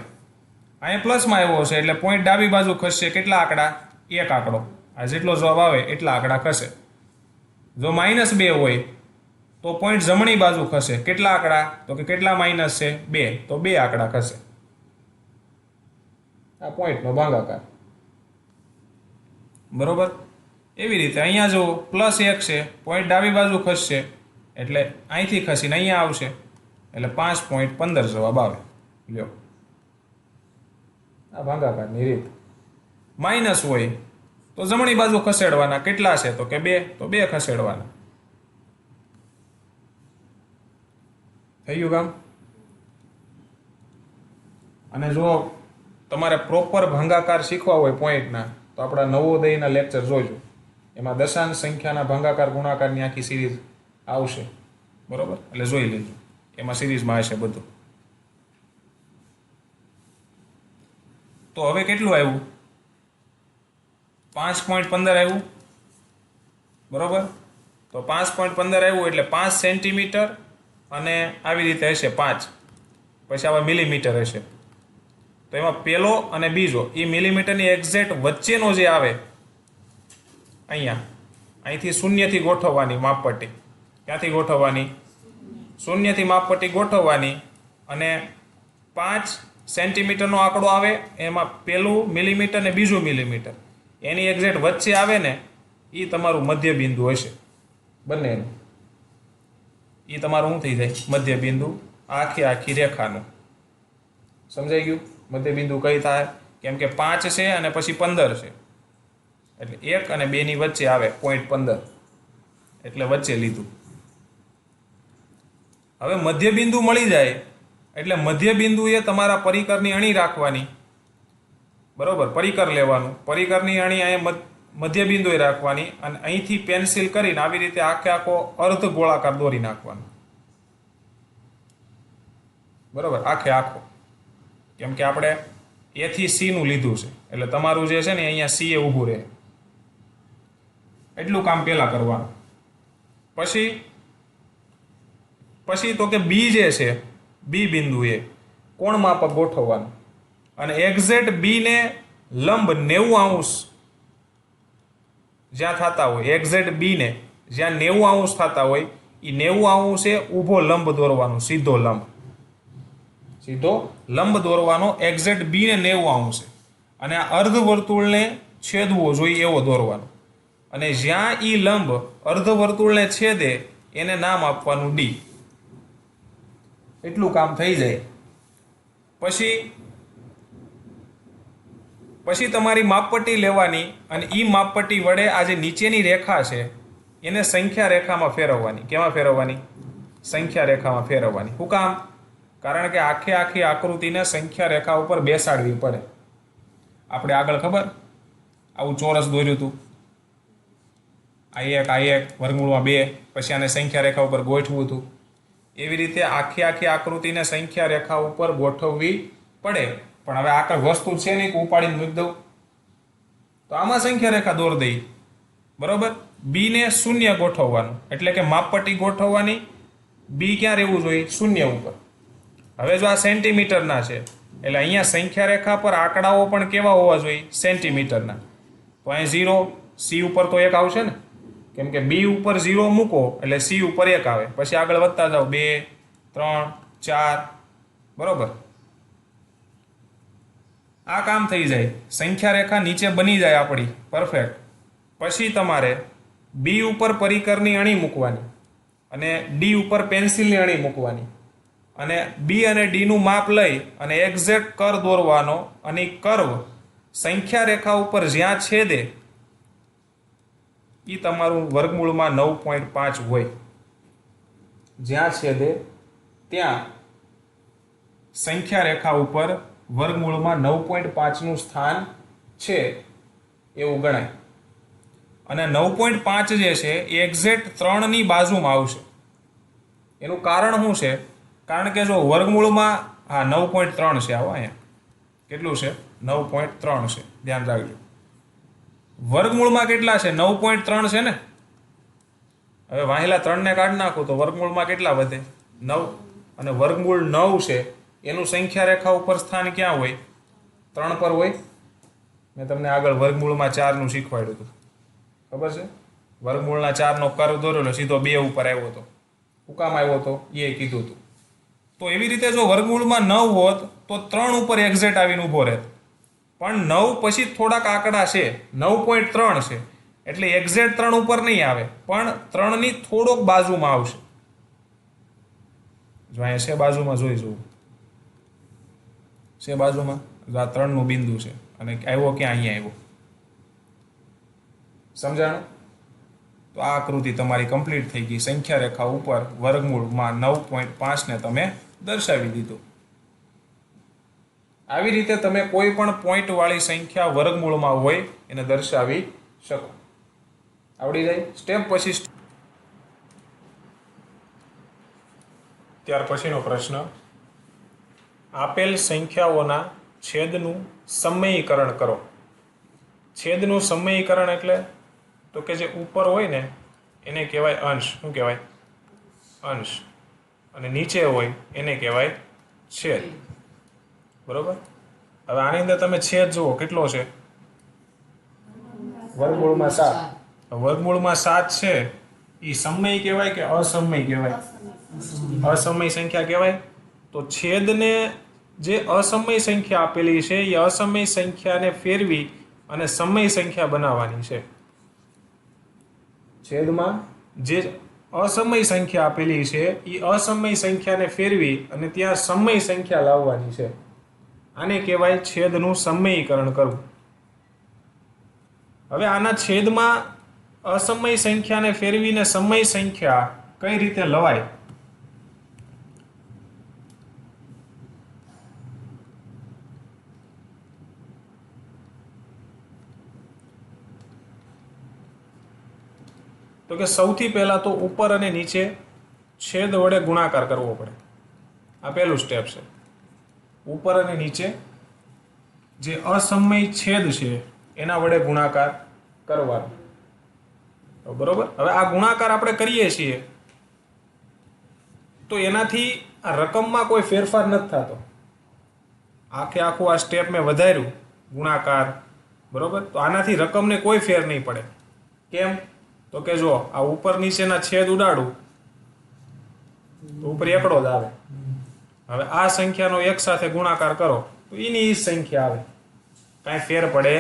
અહીંયા પ્લસમાં આવ્યો છે એટલે પોઈન્ટ ડાબી બાજુ ખસશે. કેટલા આંકડા? 1 આંકડો. આ જેટલો જવાબ આવે એટલા આંકડા ખસે. જો -2 હોય તો પોઈન્ટ જમણી બાજુ ખસે. કેટલા આંકડા? તો કે કેટલા માઇનસ છે? 2, તો 2 આંકડા ખસે. આ પોઈન્ટનો ભાગાકાર. બરોબર, એવી રીતે અહીંયા જો +1 છે, પોઈન્ટ ડાબી બાજુ ખસશે એટલે અહીંથી ખસીને અહીંયા આવશે એટલે 5.15 જવાબ આવે. લ્યો, આ ભાગાકારની રીત. માઇનસ હોય તો જમણી બાજુ ખસેડવાના. કેટલા છે? તો કે 2, તો 2 ખસેડવાના. થઈ ગયું કામ? અને જો તમારે પ્રોપર ભાગાકાર શીખવા હોય પોઈન્ટના તો આપણા નવોદયના લેક્ચર જોજો. એમાં દશાંશ સંખ્યાના ભાગાકાર ગુણાકારની આખી સિરીઝ આવશે. બરોબર, એટલે જોઈ લેજો. એમાં સિરીઝમાં હશે બધું. તો હવે કેટલું આવ્યું? 5.15 આવ્યું. બરોબર, તો 5.15 આવ્યું એટલે 5 સેન્ટીમીટર અને આવી રીતે હશે 5. પછી આવા મિલીમીટર હશે. તો એમાં પહેલો અને બીજો એ મિલીમીટરની એક્ઝેક્ટ વચ્ચેનો જે આવે અહીંયા, અહીંથી શૂન્યથી ગોઠવવાની માપપટ્ટી. ક્યાંથી ગોઠવવાની? શૂન્યથી માપપટ્ટી ગોઠવવાની. અને 5 સેન્ટીમીટરનો આંકડો આવે એમાં પહેલું મિલીમીટર ને બીજું મિલીમીટર એની એક્ઝેક્ટ વચ્ચે આવે ને એ તમારું મધ્ય બિંદુ હશે. બંનેનું એ તમારું શું થઈ જાય? મધ્ય બિંદુ. આખી રેખાનું. સમજાઈ ગયું? મધ્ય બિંદુ કઈ થાય? કેમ કે 5 છે અને પછી 15 છે એટલે 1 અને 2 ની વચ્ચે આવે પોઈન્ટ 15 એટલે વચ્ચે લીધું. હવે મધ્ય બિંદુ મળી જાય એટલે મધ્ય બિંદુએ તમારા પરિકરની અણી રાખવાની. બરોબર, પરિકર લેવાનું. પરિકરની અણી અહીંયા મધ્ય બિંદુએ રાખવાની અને અહીંથી પેન્સિલ કરીને આવી રીતે આખો અર્ધ ગોળાકાર દોરી નાખવાનો. બરોબર, આખો. કેમ કે આપણે એ થી સી નું લીધું છે એટલે તમારું જે છે ને અહીંયા સી એ ઊભું રહે. એટલું કામ પહેલા કરવાનું. પછી તો કે બી જે છે, બી બિંદુ એ કોણ માપક ગોઠવવાનું અને એક્ઝેક્ટ બી ને લંબ 90° જ્યાં થતા હોય, એક્ઝેક્ટ બી ને જ્યાં 90° થતા હોય એ 90° એ ઊભો લંબ દોરવાનો, સીધો લંબ દોરવાનો એક્ઝેક્ટ બી ને 90° છે અને આ અર્ધવર્તુળને છેદવો જોઈએ એવો દોરવાનો અને જ્યાં ઈ લંબ અર્ધવર્તુળને છેદે એને નામ આપવાનું ડી. એટલું કામ થઈ જાય. પછી તમારી માપપટ્ટી લેવાની અને ઈ માપપટ્ટી વડે આ જે નીચેની રેખા છે એને સંખ્યા રેખામાં ફેરવવાની. કેમાં ફેરવવાની? સંખ્યા રેખામાં ફેરવવાની. શું કામ? કારણ કે આખી આકૃતિને સંખ્યા રેખા ઉપર બેસાડવી પડે. આપણે આગળ ખબર આવું ચોરસ દોર્યું હતું, આ એક વર્ગમૂળમાં 2, પછી આને સંખ્યા રેખા ઉપર ગોઠવું હતું. એવી રીતે આખી આકૃતિને સંખ્યા રેખા ઉપર ગોઠવવી પડે. પણ હવે આગળ વસ્તુ છે નહીં કે ઉપાડીને મૂકી દઉં, તો આમાં સંખ્યા રેખા દોર દઈ. બરોબર? બી ને શૂન્ય ગોઠવવાનું એટલે કે માપપટ્ટી ગોઠવવાની. બી ક્યાં રહેવું જોઈએ? શૂન્ય ઉપર. હવે જો આ સેન્ટીમીટરના છે એટલે અહીંયા સંખ્યા રેખા પર આંકડાઓ પણ કેવા હોવા જોઈએ? સેન્ટીમીટરના. તો અહીં 0, સી ઉપર તો 1 આવશે ને, કેમ કે બી ઉપર 0 મૂકો એટલે સી ઉપર 1 આવે. પછી આગળ વધતા જાઓ 2, 3, 4. બરોબર? આ કામ થઈ જાય. સંખ્યા રેખા નીચે બની જાય આપણી પરફેક્ટ. પછી તમારે બી ઉપર પરિકરની અણી મૂકવાની અને ડી ઉપર પેન્સિલની અણી મૂકવાની અને બી અને ડી નું માપ લઈ અને એક્ઝેક્ટ કર દોરવાનો અને કર્વ સંખ્યા રેખા ઉપર જ્યાં છેદે એ તમારું વર્ગમૂળમાં 9.5 હોય. જ્યાં છેદે ત્યાં સંખ્યા રેખા ઉપર વર્ગમૂળમાં 9.5 નું સ્થાન છે એવું ગણાય. અને 9.5 જે છે એ એક્ઝેક્ટ 3 ની બાજુમાં આવશે. એનું કારણ શું છે? કારણ કે જો વર્ગમૂળમાં 9.3 છે, આવો અહીંયા કેટલું છે? 9.3 છે. ધ્યાન રાખજો. વર્ગમૂળમાં કેટલા છે? 9.3 છે ને. હવે વાહેલા 3 ને કાઢી નાખો તો વર્ગમૂળમાં કેટલા વધે? 9. અને વર્ગમૂળ 9 છે એનું સંખ્યા રેખા ઉપર સ્થાન ક્યાં હોય? 3 પર હોય. મેં તમને આગળ વર્ગમૂળમાં 4 નું શીખવાડ્યું હતું, ખબર છે? વર્ગમૂળના 4 નો કર્વ દોરેલો સીધો 2 ઉપર આવ્યો હતો. શું કામ આવ્યો હતો એ કીધું હતું. તો એવી રીતે જો વર્ગમૂળમાં 9 હોત તો 3 ઉપર એક્ઝેક્ટ આવીને ઊભો રહેત. પણ 9 પછી થોડાક આંકડા છે, 9.3 છે એટલે એક્ઝેક્ટ 3 ઉપર નહીં આવે પણ 3 ની થોડોક બાજુમાં આવશે. જો અહીંયા છે બાજુમાં જોઈ જવું છે, બાજુમાં આ 3 નું બિંદુ છે અને આવ્યો ક્યાં? અહીંયા આવ્યો. સમજાણું? તો આ આકૃતિ તમારી કમ્પ્લીટ થઈ ગઈ. સંખ્યા રેખા ઉપર વર્ગમૂળમાં 9.5 ને તમે દર્શાવી દીધું. આવી રીતે તમે કોઈ પણ પોઈન્ટ વાળી સંખ્યા વર્ગમૂળમાં હોય એને દર્શાવી શકો. આવડી જાય? સ્ટેપ પછી ત્યાર પછીનો પ્રશ્ન, આપેલ સંખ્યાઓના છેદનું સમયીકરણ કરો. છેદનું સમયીકરણ એટલે તો કે જે ઉપર હોય ને એને કહેવાય અંશ. શું કહેવાય? અંશ. અને નીચે હોય એને કહેવાય છેદ. બરોબર? હવે આની અંદર તમે છેદ જુઓ કેટલો છે? વર્ગમૂળમાં 7. વર્ગમૂળમાં 7 છે એ સમય કહેવાય કે અસમય કહેવાય? અસમય સંખ્યા કહેવાય. તો છેદને જે અસમય સંખ્યા આપેલી છે એ અસમય સંખ્યાને ફેરવી અને સમય સંખ્યા બનાવવાની છે. છેદમાં જે અસમય સંખ્યા આપેલી છે એ અસમય સંખ્યાને ફેરવી અને ત્યાં સમય સંખ્યા લાવવાની છે. આને કહેવાય છેદનું સમયીકરણ કરવું. હવે આના છેદમાં અસમય સંખ્યાને ફેરવીને સમય સંખ્યા કઈ રીતે લવાય? તો કે સૌથી પહેલા તો ઉપર અને નીચે છેદ વડે ગુણાકાર કરવો પડે. આ પહેલું સ્ટેપ છે. ઉપર અને નીચે જે અસમય છેદ છે એના વડે ગુણાકાર કરવાનો. તો બરોબર, હવે આ ગુણાકાર આપણે કરીએ છીએ તો એનાથી આ રકમમાં કોઈ ફેરફાર નથી થતો. આખું આ સ્ટેપ મેં વધાર્યું ગુણાકાર, બરોબર, તો આનાથી રકમને કોઈ ફેર નહીં પડે. કેમ? તો કે જો આ ઉપર નીચેના છેદ ઉડાડું તો ઉપર એકડો જ આવે. હવે આ સંખ્યાનો એક સાથે ગુણાકાર કરો તો એની જ સંખ્યા આવે, કાંઈ ફેર પડે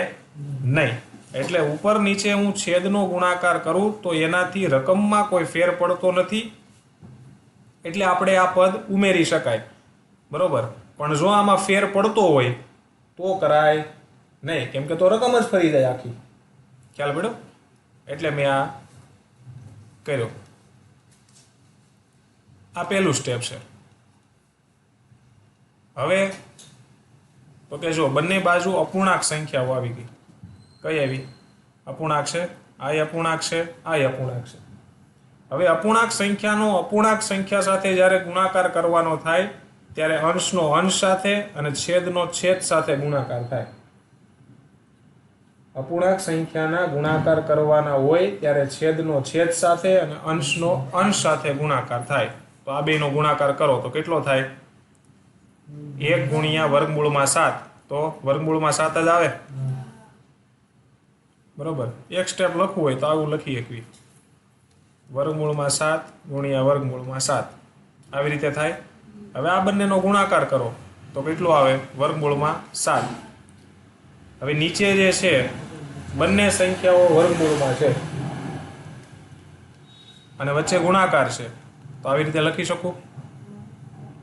નહીં. એટલે ઉપર નીચે હું છેદનો ગુણાકાર કરું તો એનાથી રકમમાં કોઈ ફેર પડતો નથી, એટલે આપણે આ પદ ઉમેરી શકાય, બરોબર. પણ જો આમાં ફેર પડતો હોય તો કરાય નહીં, કેમ કે તો રકમ જ ફરી જાય આખી. ખ્યાલ પડ્યો? એટલે મેં આ કર્યો. આ પહેલું સ્ટેપ છે. હવે તો કે જો બંને બાજુ અપૂર્ણાંક સંખ્યાઓ આવી ગઈ. કઈ આવી? અપૂર્ણાંક છે. આ અપૂર્ણાંક છે, આ અપૂર્ણાંક છે. હવે અપૂર્ણાંક સંખ્યાનો અપૂર્ણાંક સંખ્યા સાથે જ્યારે ગુણાકાર કરવાનો થાય ત્યારે અંશનો અંશ સાથે અને છેદનો છેદ સાથે ગુણાકાર થાય. અપૂર્ણાંક સંખ્યાના ગુણાકાર કરવાના હોય ત્યારે છેદનો છેદ સાથે અને અંશનો અંશ સાથે ગુણાકાર થાય. તો આ બેનો ગુણાકાર કરો તો કેટલો થાય? 1 ગુણ્યા વર્ગમૂળમાં 7. તો વર્ગમૂળમાં 7 જ આવે, બરોબર. એક સ્ટેપ લખવું હોય તો આવું લખી શકીએ, વર્ગમૂળમાં 7 ગુણ્યા વર્ગમૂળમાં 7, આવી રીતે થાય. હવે આ બંનેનો ગુણાકાર કરો તો કેટલું આવે? વર્ગમૂળમાં 7. હવે નીચે જે છે બંને સંખ્યાઓ વર્ગમૂળમાં છે અને વચ્ચે ગુણાકાર છે, તો આવી રીતે લખી શકું,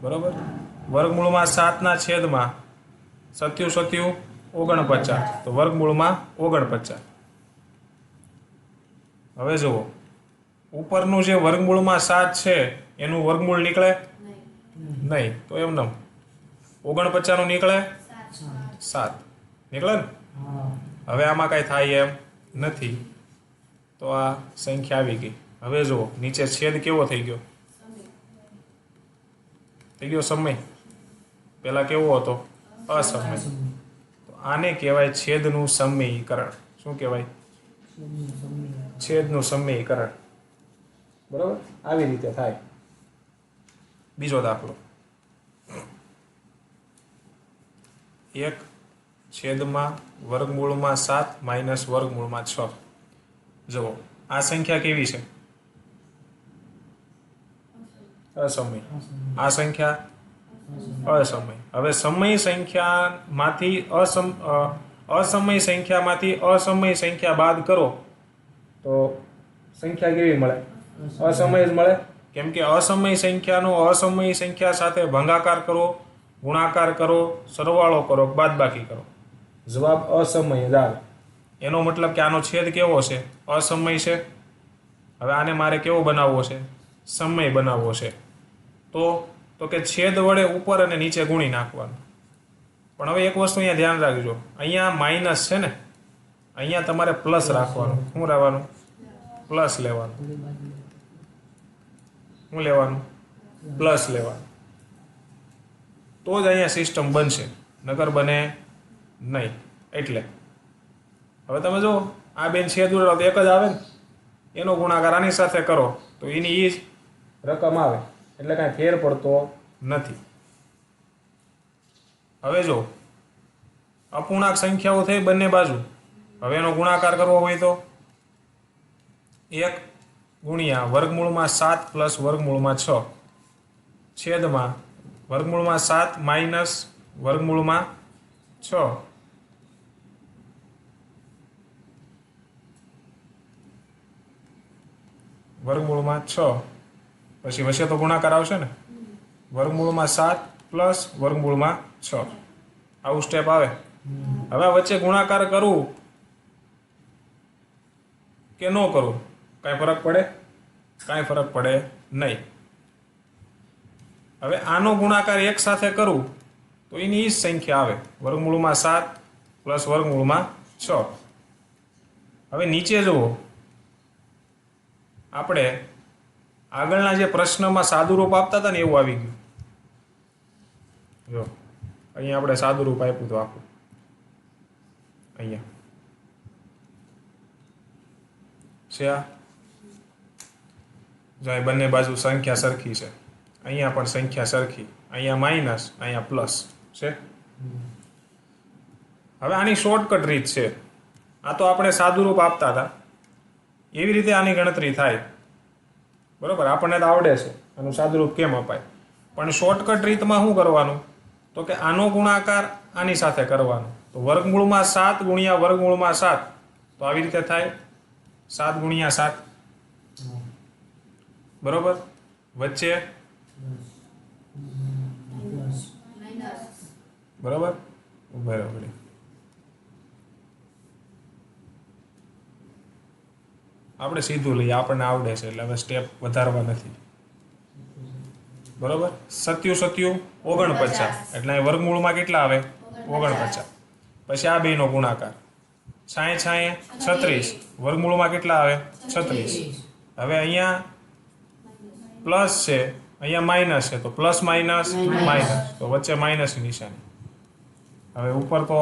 બરોબર. વર્ગમૂળમાં 7 ના છેદમાં 7 7 49, તો વર્ગમૂળમાં 49. હવે જુઓ, ઉપરનું જે વર્ગમૂળમાં 7 છે એનું વર્ગમૂળ નીકળે નહીં, તો એમ નમ 49 નું નીકળે 7 નીકળે ને. હવે આમાં કાંઈ થાય એમ નથી, તો આ સંખ્યા આવી ગઈ. હવે જુઓ નીચે છેદ કેવો થઈ ગયો? થઈ ગયો સમય. પહેલા કેવો હતો? અસમય. તો આને કહેવાય છેદનું સમયીકરણ. શું કહેવાય? છેદનું સમયીકરણ, બરોબર. આવી રીતે થાય. બીજો દાખલો, 1 છેદમાં વર્ગમૂળમાં 7 માઇનસ વર્ગમૂળમાં 6. જુઓ આ સંખ્યા કેવી છે? અસમય. આ સંખ્યા અસમય. હવે સમય સંખ્યામાંથી અસમય સંખ્યામાંથી અસમય સંખ્યા બાદ કરો તો સંખ્યા કેવી મળે? અસમય જ મળે. કેમ કે અસમય સંખ્યાનો અસમય સંખ્યા સાથે ભાગાકાર કરો, ગુણાકાર કરો, સરવાળો કરો, બાદબાકી કરો, જવાબ અસમય જ આવે. એનો મતલબ કે આનો છેદ કેવો છે? અસમય છે. હવે આને મારે કેવો બનાવવો છે? સમય બનાવવો છે. તો કે છેદ વડે ઉપર અને નીચે ગુણી નાખવાનું. પણ હવે એક વસ્તુ અહીંયા ધ્યાન રાખજો, અહીંયા માઇનસ છે ને, અહીંયા તમારે પ્લસ રાખવાનું. શું રહેવાનું? પ્લસ લેવાનું. શું લેવાનું? પ્લસ લેવાનું. તો જ અહીંયા સિસ્ટમ બનશે, નકર બને નહીં. એટલે હવે તમે જો આ બેન છેદ ઉડાડો તો એક જ આવે ને, એનો ગુણાકાર આની સાથે કરો તો એની એ જ રકમ આવે, એટલે કાંઈ ફેર પડતો નથી. હવે જો અપૂર્ણાંક સંખ્યાઓ થઈ બંને બાજુ. હવે એનો ગુણાકાર કરવો હોય તો 1 ગુણ્યા વર્ગમૂળમાં 7 પ્લસ વર્ગમૂળમાં 6 છેદમાં વર્ગમૂળમાં 7 માઇનસ વર્ગમૂળમાં 6. વર્ગમૂળમાં 6 પછી વચ્ચે તો ગુણાકાર આવશે ને, વર્ગમૂળમાં 7 પ્લસ વર્ગમૂળમાં 6, આવું સ્ટેપ આવે. હવે વચ્ચે ગુણાકાર કરું કે ન કરું, કાંઈ ફરક પડે? કાંઈ ફરક પડે નહીં. હવે આનો ગુણાકાર એક સાથે કરું તો એની એ જ સંખ્યા આવે, વર્ગમૂળમાં 7 પ્લસ વર્ગમૂળમાં 6. હવે નીચે જુઓ, આપણે આગળના જે પ્રશ્નમાં સાદુરૂપ આપતા હતા ને એવું આવી ગયું. જો અહીંયા આપણે સાદુરૂપ આપ્યું હતું આખું. અહીંયા છે આ જો અહીં બંને બાજુ સંખ્યા સરખી છે, અહીંયા પણ સંખ્યા સરખી, અહીંયા માઇનસ અહીંયા પ્લસ છે. હવે આની શોર્ટકટ રીત છે, આ તો આપણે સાદુરૂપ આપતા હતા એવી રીતે આની ગણતરી થાય, બરોબર, આપણને તો આવડે છે આનું સાદુરૂપ કેમ અપાય. પણ શોર્ટકટ રીતમાં શું કરવાનું તો કે આનો ગુણાકાર આની સાથે કરવાનો, તો વર્ગમૂળમાં 7 ગુણ્યા વર્ગમૂળમાં 7, તો આવી રીતે થાય 7 ગુણ્યા 7, બરોબર. વચ્ચે બરોબર બરોબર આપણે સીધું લઈએ, આપણને આવડે છે એટલે હવે સ્ટેપ વધારવા નથી, બરોબર. 7 7 49, એટલે અહીં વર્ગમૂળમાં કેટલા આવે 49. પછી આ બેનો ગુણાકાર 60 36, વર્ગમૂળમાં કેટલા આવે 36. હવે અહીંયા પ્લસ છે, અહીંયા માઇનસ છે, તો પ્લસ માઇનસ માઇનસ, તો વચ્ચે માઇનસની નિશાની. હવે ઉપર તો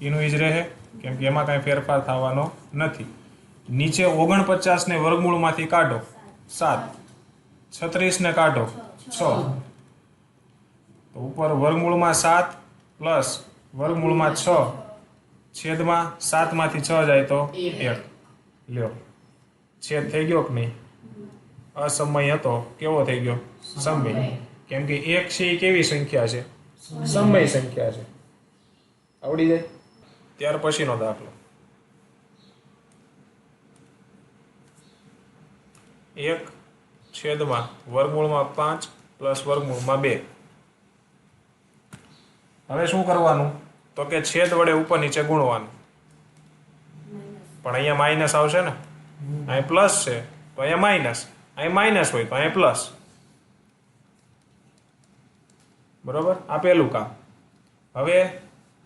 એનું જ રહે કેમ કે એમાં કાંઈ ફેરફાર થવાનો નથી. નીચે 49 ને વર્ગમૂળમાંથી કાઢો 7, 36 ને કાઢો 6, તો ઉપર વર્ગમૂળમાં 7 પ્લસ વર્ગમૂળમાં 6 છેદમાં 7 માંથી 6 જાય તો 1. લ્યો, છેદ થઈ ગયો કે નહીં? અસમય હતો, કેવો થઈ ગયો? સમય. કેમ કે 1 છે એ કેવી સંખ્યા છે? સમય સંખ્યા છે. આવડી જાય. ત્યાર પછીનો દાખલો, 1 છેદમાં વર્ગમૂળમાં 5 પ્લસ વર્ગમૂળમાં 2. હવે શું કરવાનું તો કે છેદ વડે ઉપર નીચે ગુણવાનું, પણ અહીંયા માઇનસ આવશે ને, અહીં પ્લસ છે તો અહીંયા માઇનસ, અહીં માઇનસ હોય તો અહીંયા પ્લસ, બરોબર. આ પહેલું કામ. હવે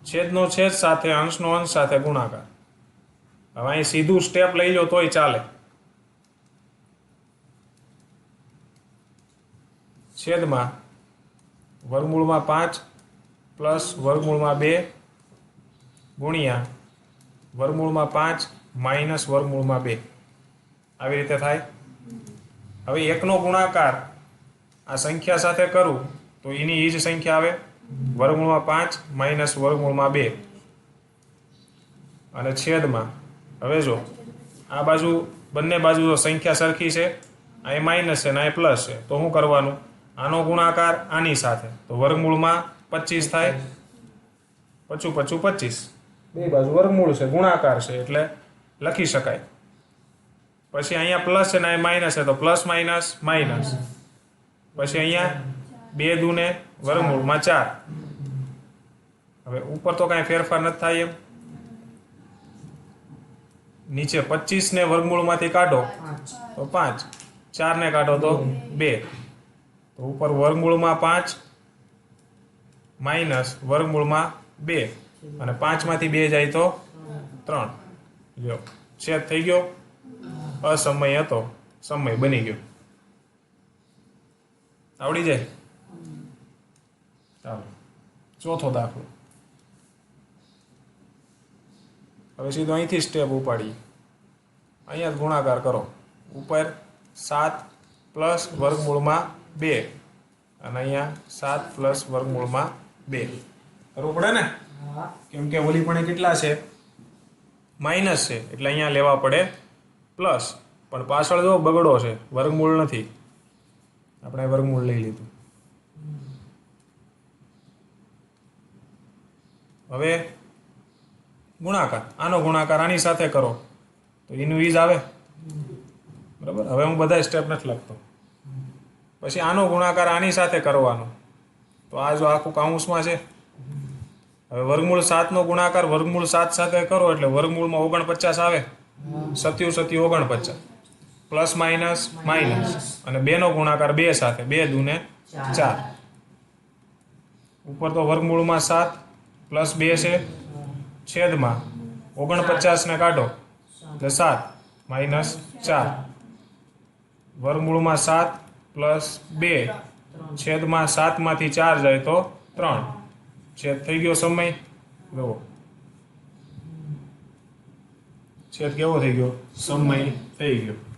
છેદનો છેદ સાથે અંશનો અંશ સાથે ગુણાકાર. હવે અહીં સીધું સ્ટેપ લઈ લો તોય ચાલે. છેદમાં વર્ગમૂળમાં 5 પ્લસ વર્ગમૂળમાં 2 ગુણ્યા વર્ગમૂળમાં 5 માઇનસ વર્ગમૂળમાં 2, આવી રીતે થાય. હવે એકનો ગુણાકાર આ સંખ્યા સાથે કરું તો એની એ જ સંખ્યા આવે, વર્ગમૂળમાં 5 માઇનસ વર્ગમૂળમાં 2, અને છેદમાં. હવે જો આ બાજુ બંને બાજુ જો સંખ્યા સરખી છે, અહીં માઇનસ છે ને અહીં પ્લસ છે, તો શું કરવાનું? આનો ગુણાકાર આની સાથે, તો વર્ગમૂળમાં 25 થાય, 5 5 25, બે બાજુ વર્ગમૂળ છે, ગુણાકાર છે એટલે લખી શકાય. પછી અહીંયા પ્લસ છે ને અહીં માઇનસ છે, તો પ્લસ માઇનસ માઇનસ. પછી અહીંયા 2 દૂને વર્ગમૂળમાં 4. હવે ઉપર તો કાંઈ ફેરફાર નથી થાય એમ. નીચે 25 ને વર્ગમૂળમાંથી કાઢો તો 5, 4 ને કાઢો તો 2, તો ઉપર વર્ગમૂળમાં 5 માઇનસ વર્ગમૂળમાં 2, અને 5 માંથી 2 જાય તો 3. લ્યો, છેદ થઈ ગયો. અસમય હતો, સમય બની ગયો. આવડી જાય. ચાલો, ચોથો દાખલો. હવે સીધો અહીંથી સ્ટેપ ઉપાડી, અહીંયા જ ગુણાકાર કરો. ઉપર 7 પ્લસ વર્ગમૂળમાં 2, અને અહીંયા 7 પ્લસ વર્ગમૂળમાં 2 કરવું પડે ને, કેમ કે ઓલી પણ કેટલા છે? માઇનસ છે, એટલે અહીંયા લેવા પડે પ્લસ. પણ પાછળ જો બગડો છે, વર્ગમૂળ નથી, આપણે વર્ગમૂળ લઈ લીધું. હવે ગુણાકાર, આનો ગુણાકાર આની સાથે કરો તો એનું ઈજ આવે, બરાબર. હવે હું બધા સ્ટેપ નથી લખતો. પછી આનો ગુણાકાર આની સાથે કરવાનો, તો આ જો આખું કાઉન્સમાં છે. હવે વર્ગમૂળ 7 નો ગુણાકાર વર્ગમૂળ 7 સાથે કરો એટલે વર્ગમૂળમાં 49 આવે, 7 7 49, પ્લસ માઇનસ માઇનસ, અને 2 નો ગુણાકાર 2 સાથે, 2 દૂને 4. ઉપર તો વર્ગમૂળમાં 7 પ્લસ 2 છે, છેદમાં 49 ને કાઢો એટલે 7 માઇનસ 4, વર્ગમૂળમાં 7 પ્લસ 2 છેદમાં 7 માંથી 4 જાય તો 3. છેદ થઈ ગયો સમય. જુઓ છેદ કેવો થઈ ગયો? સમય થઈ ગયો.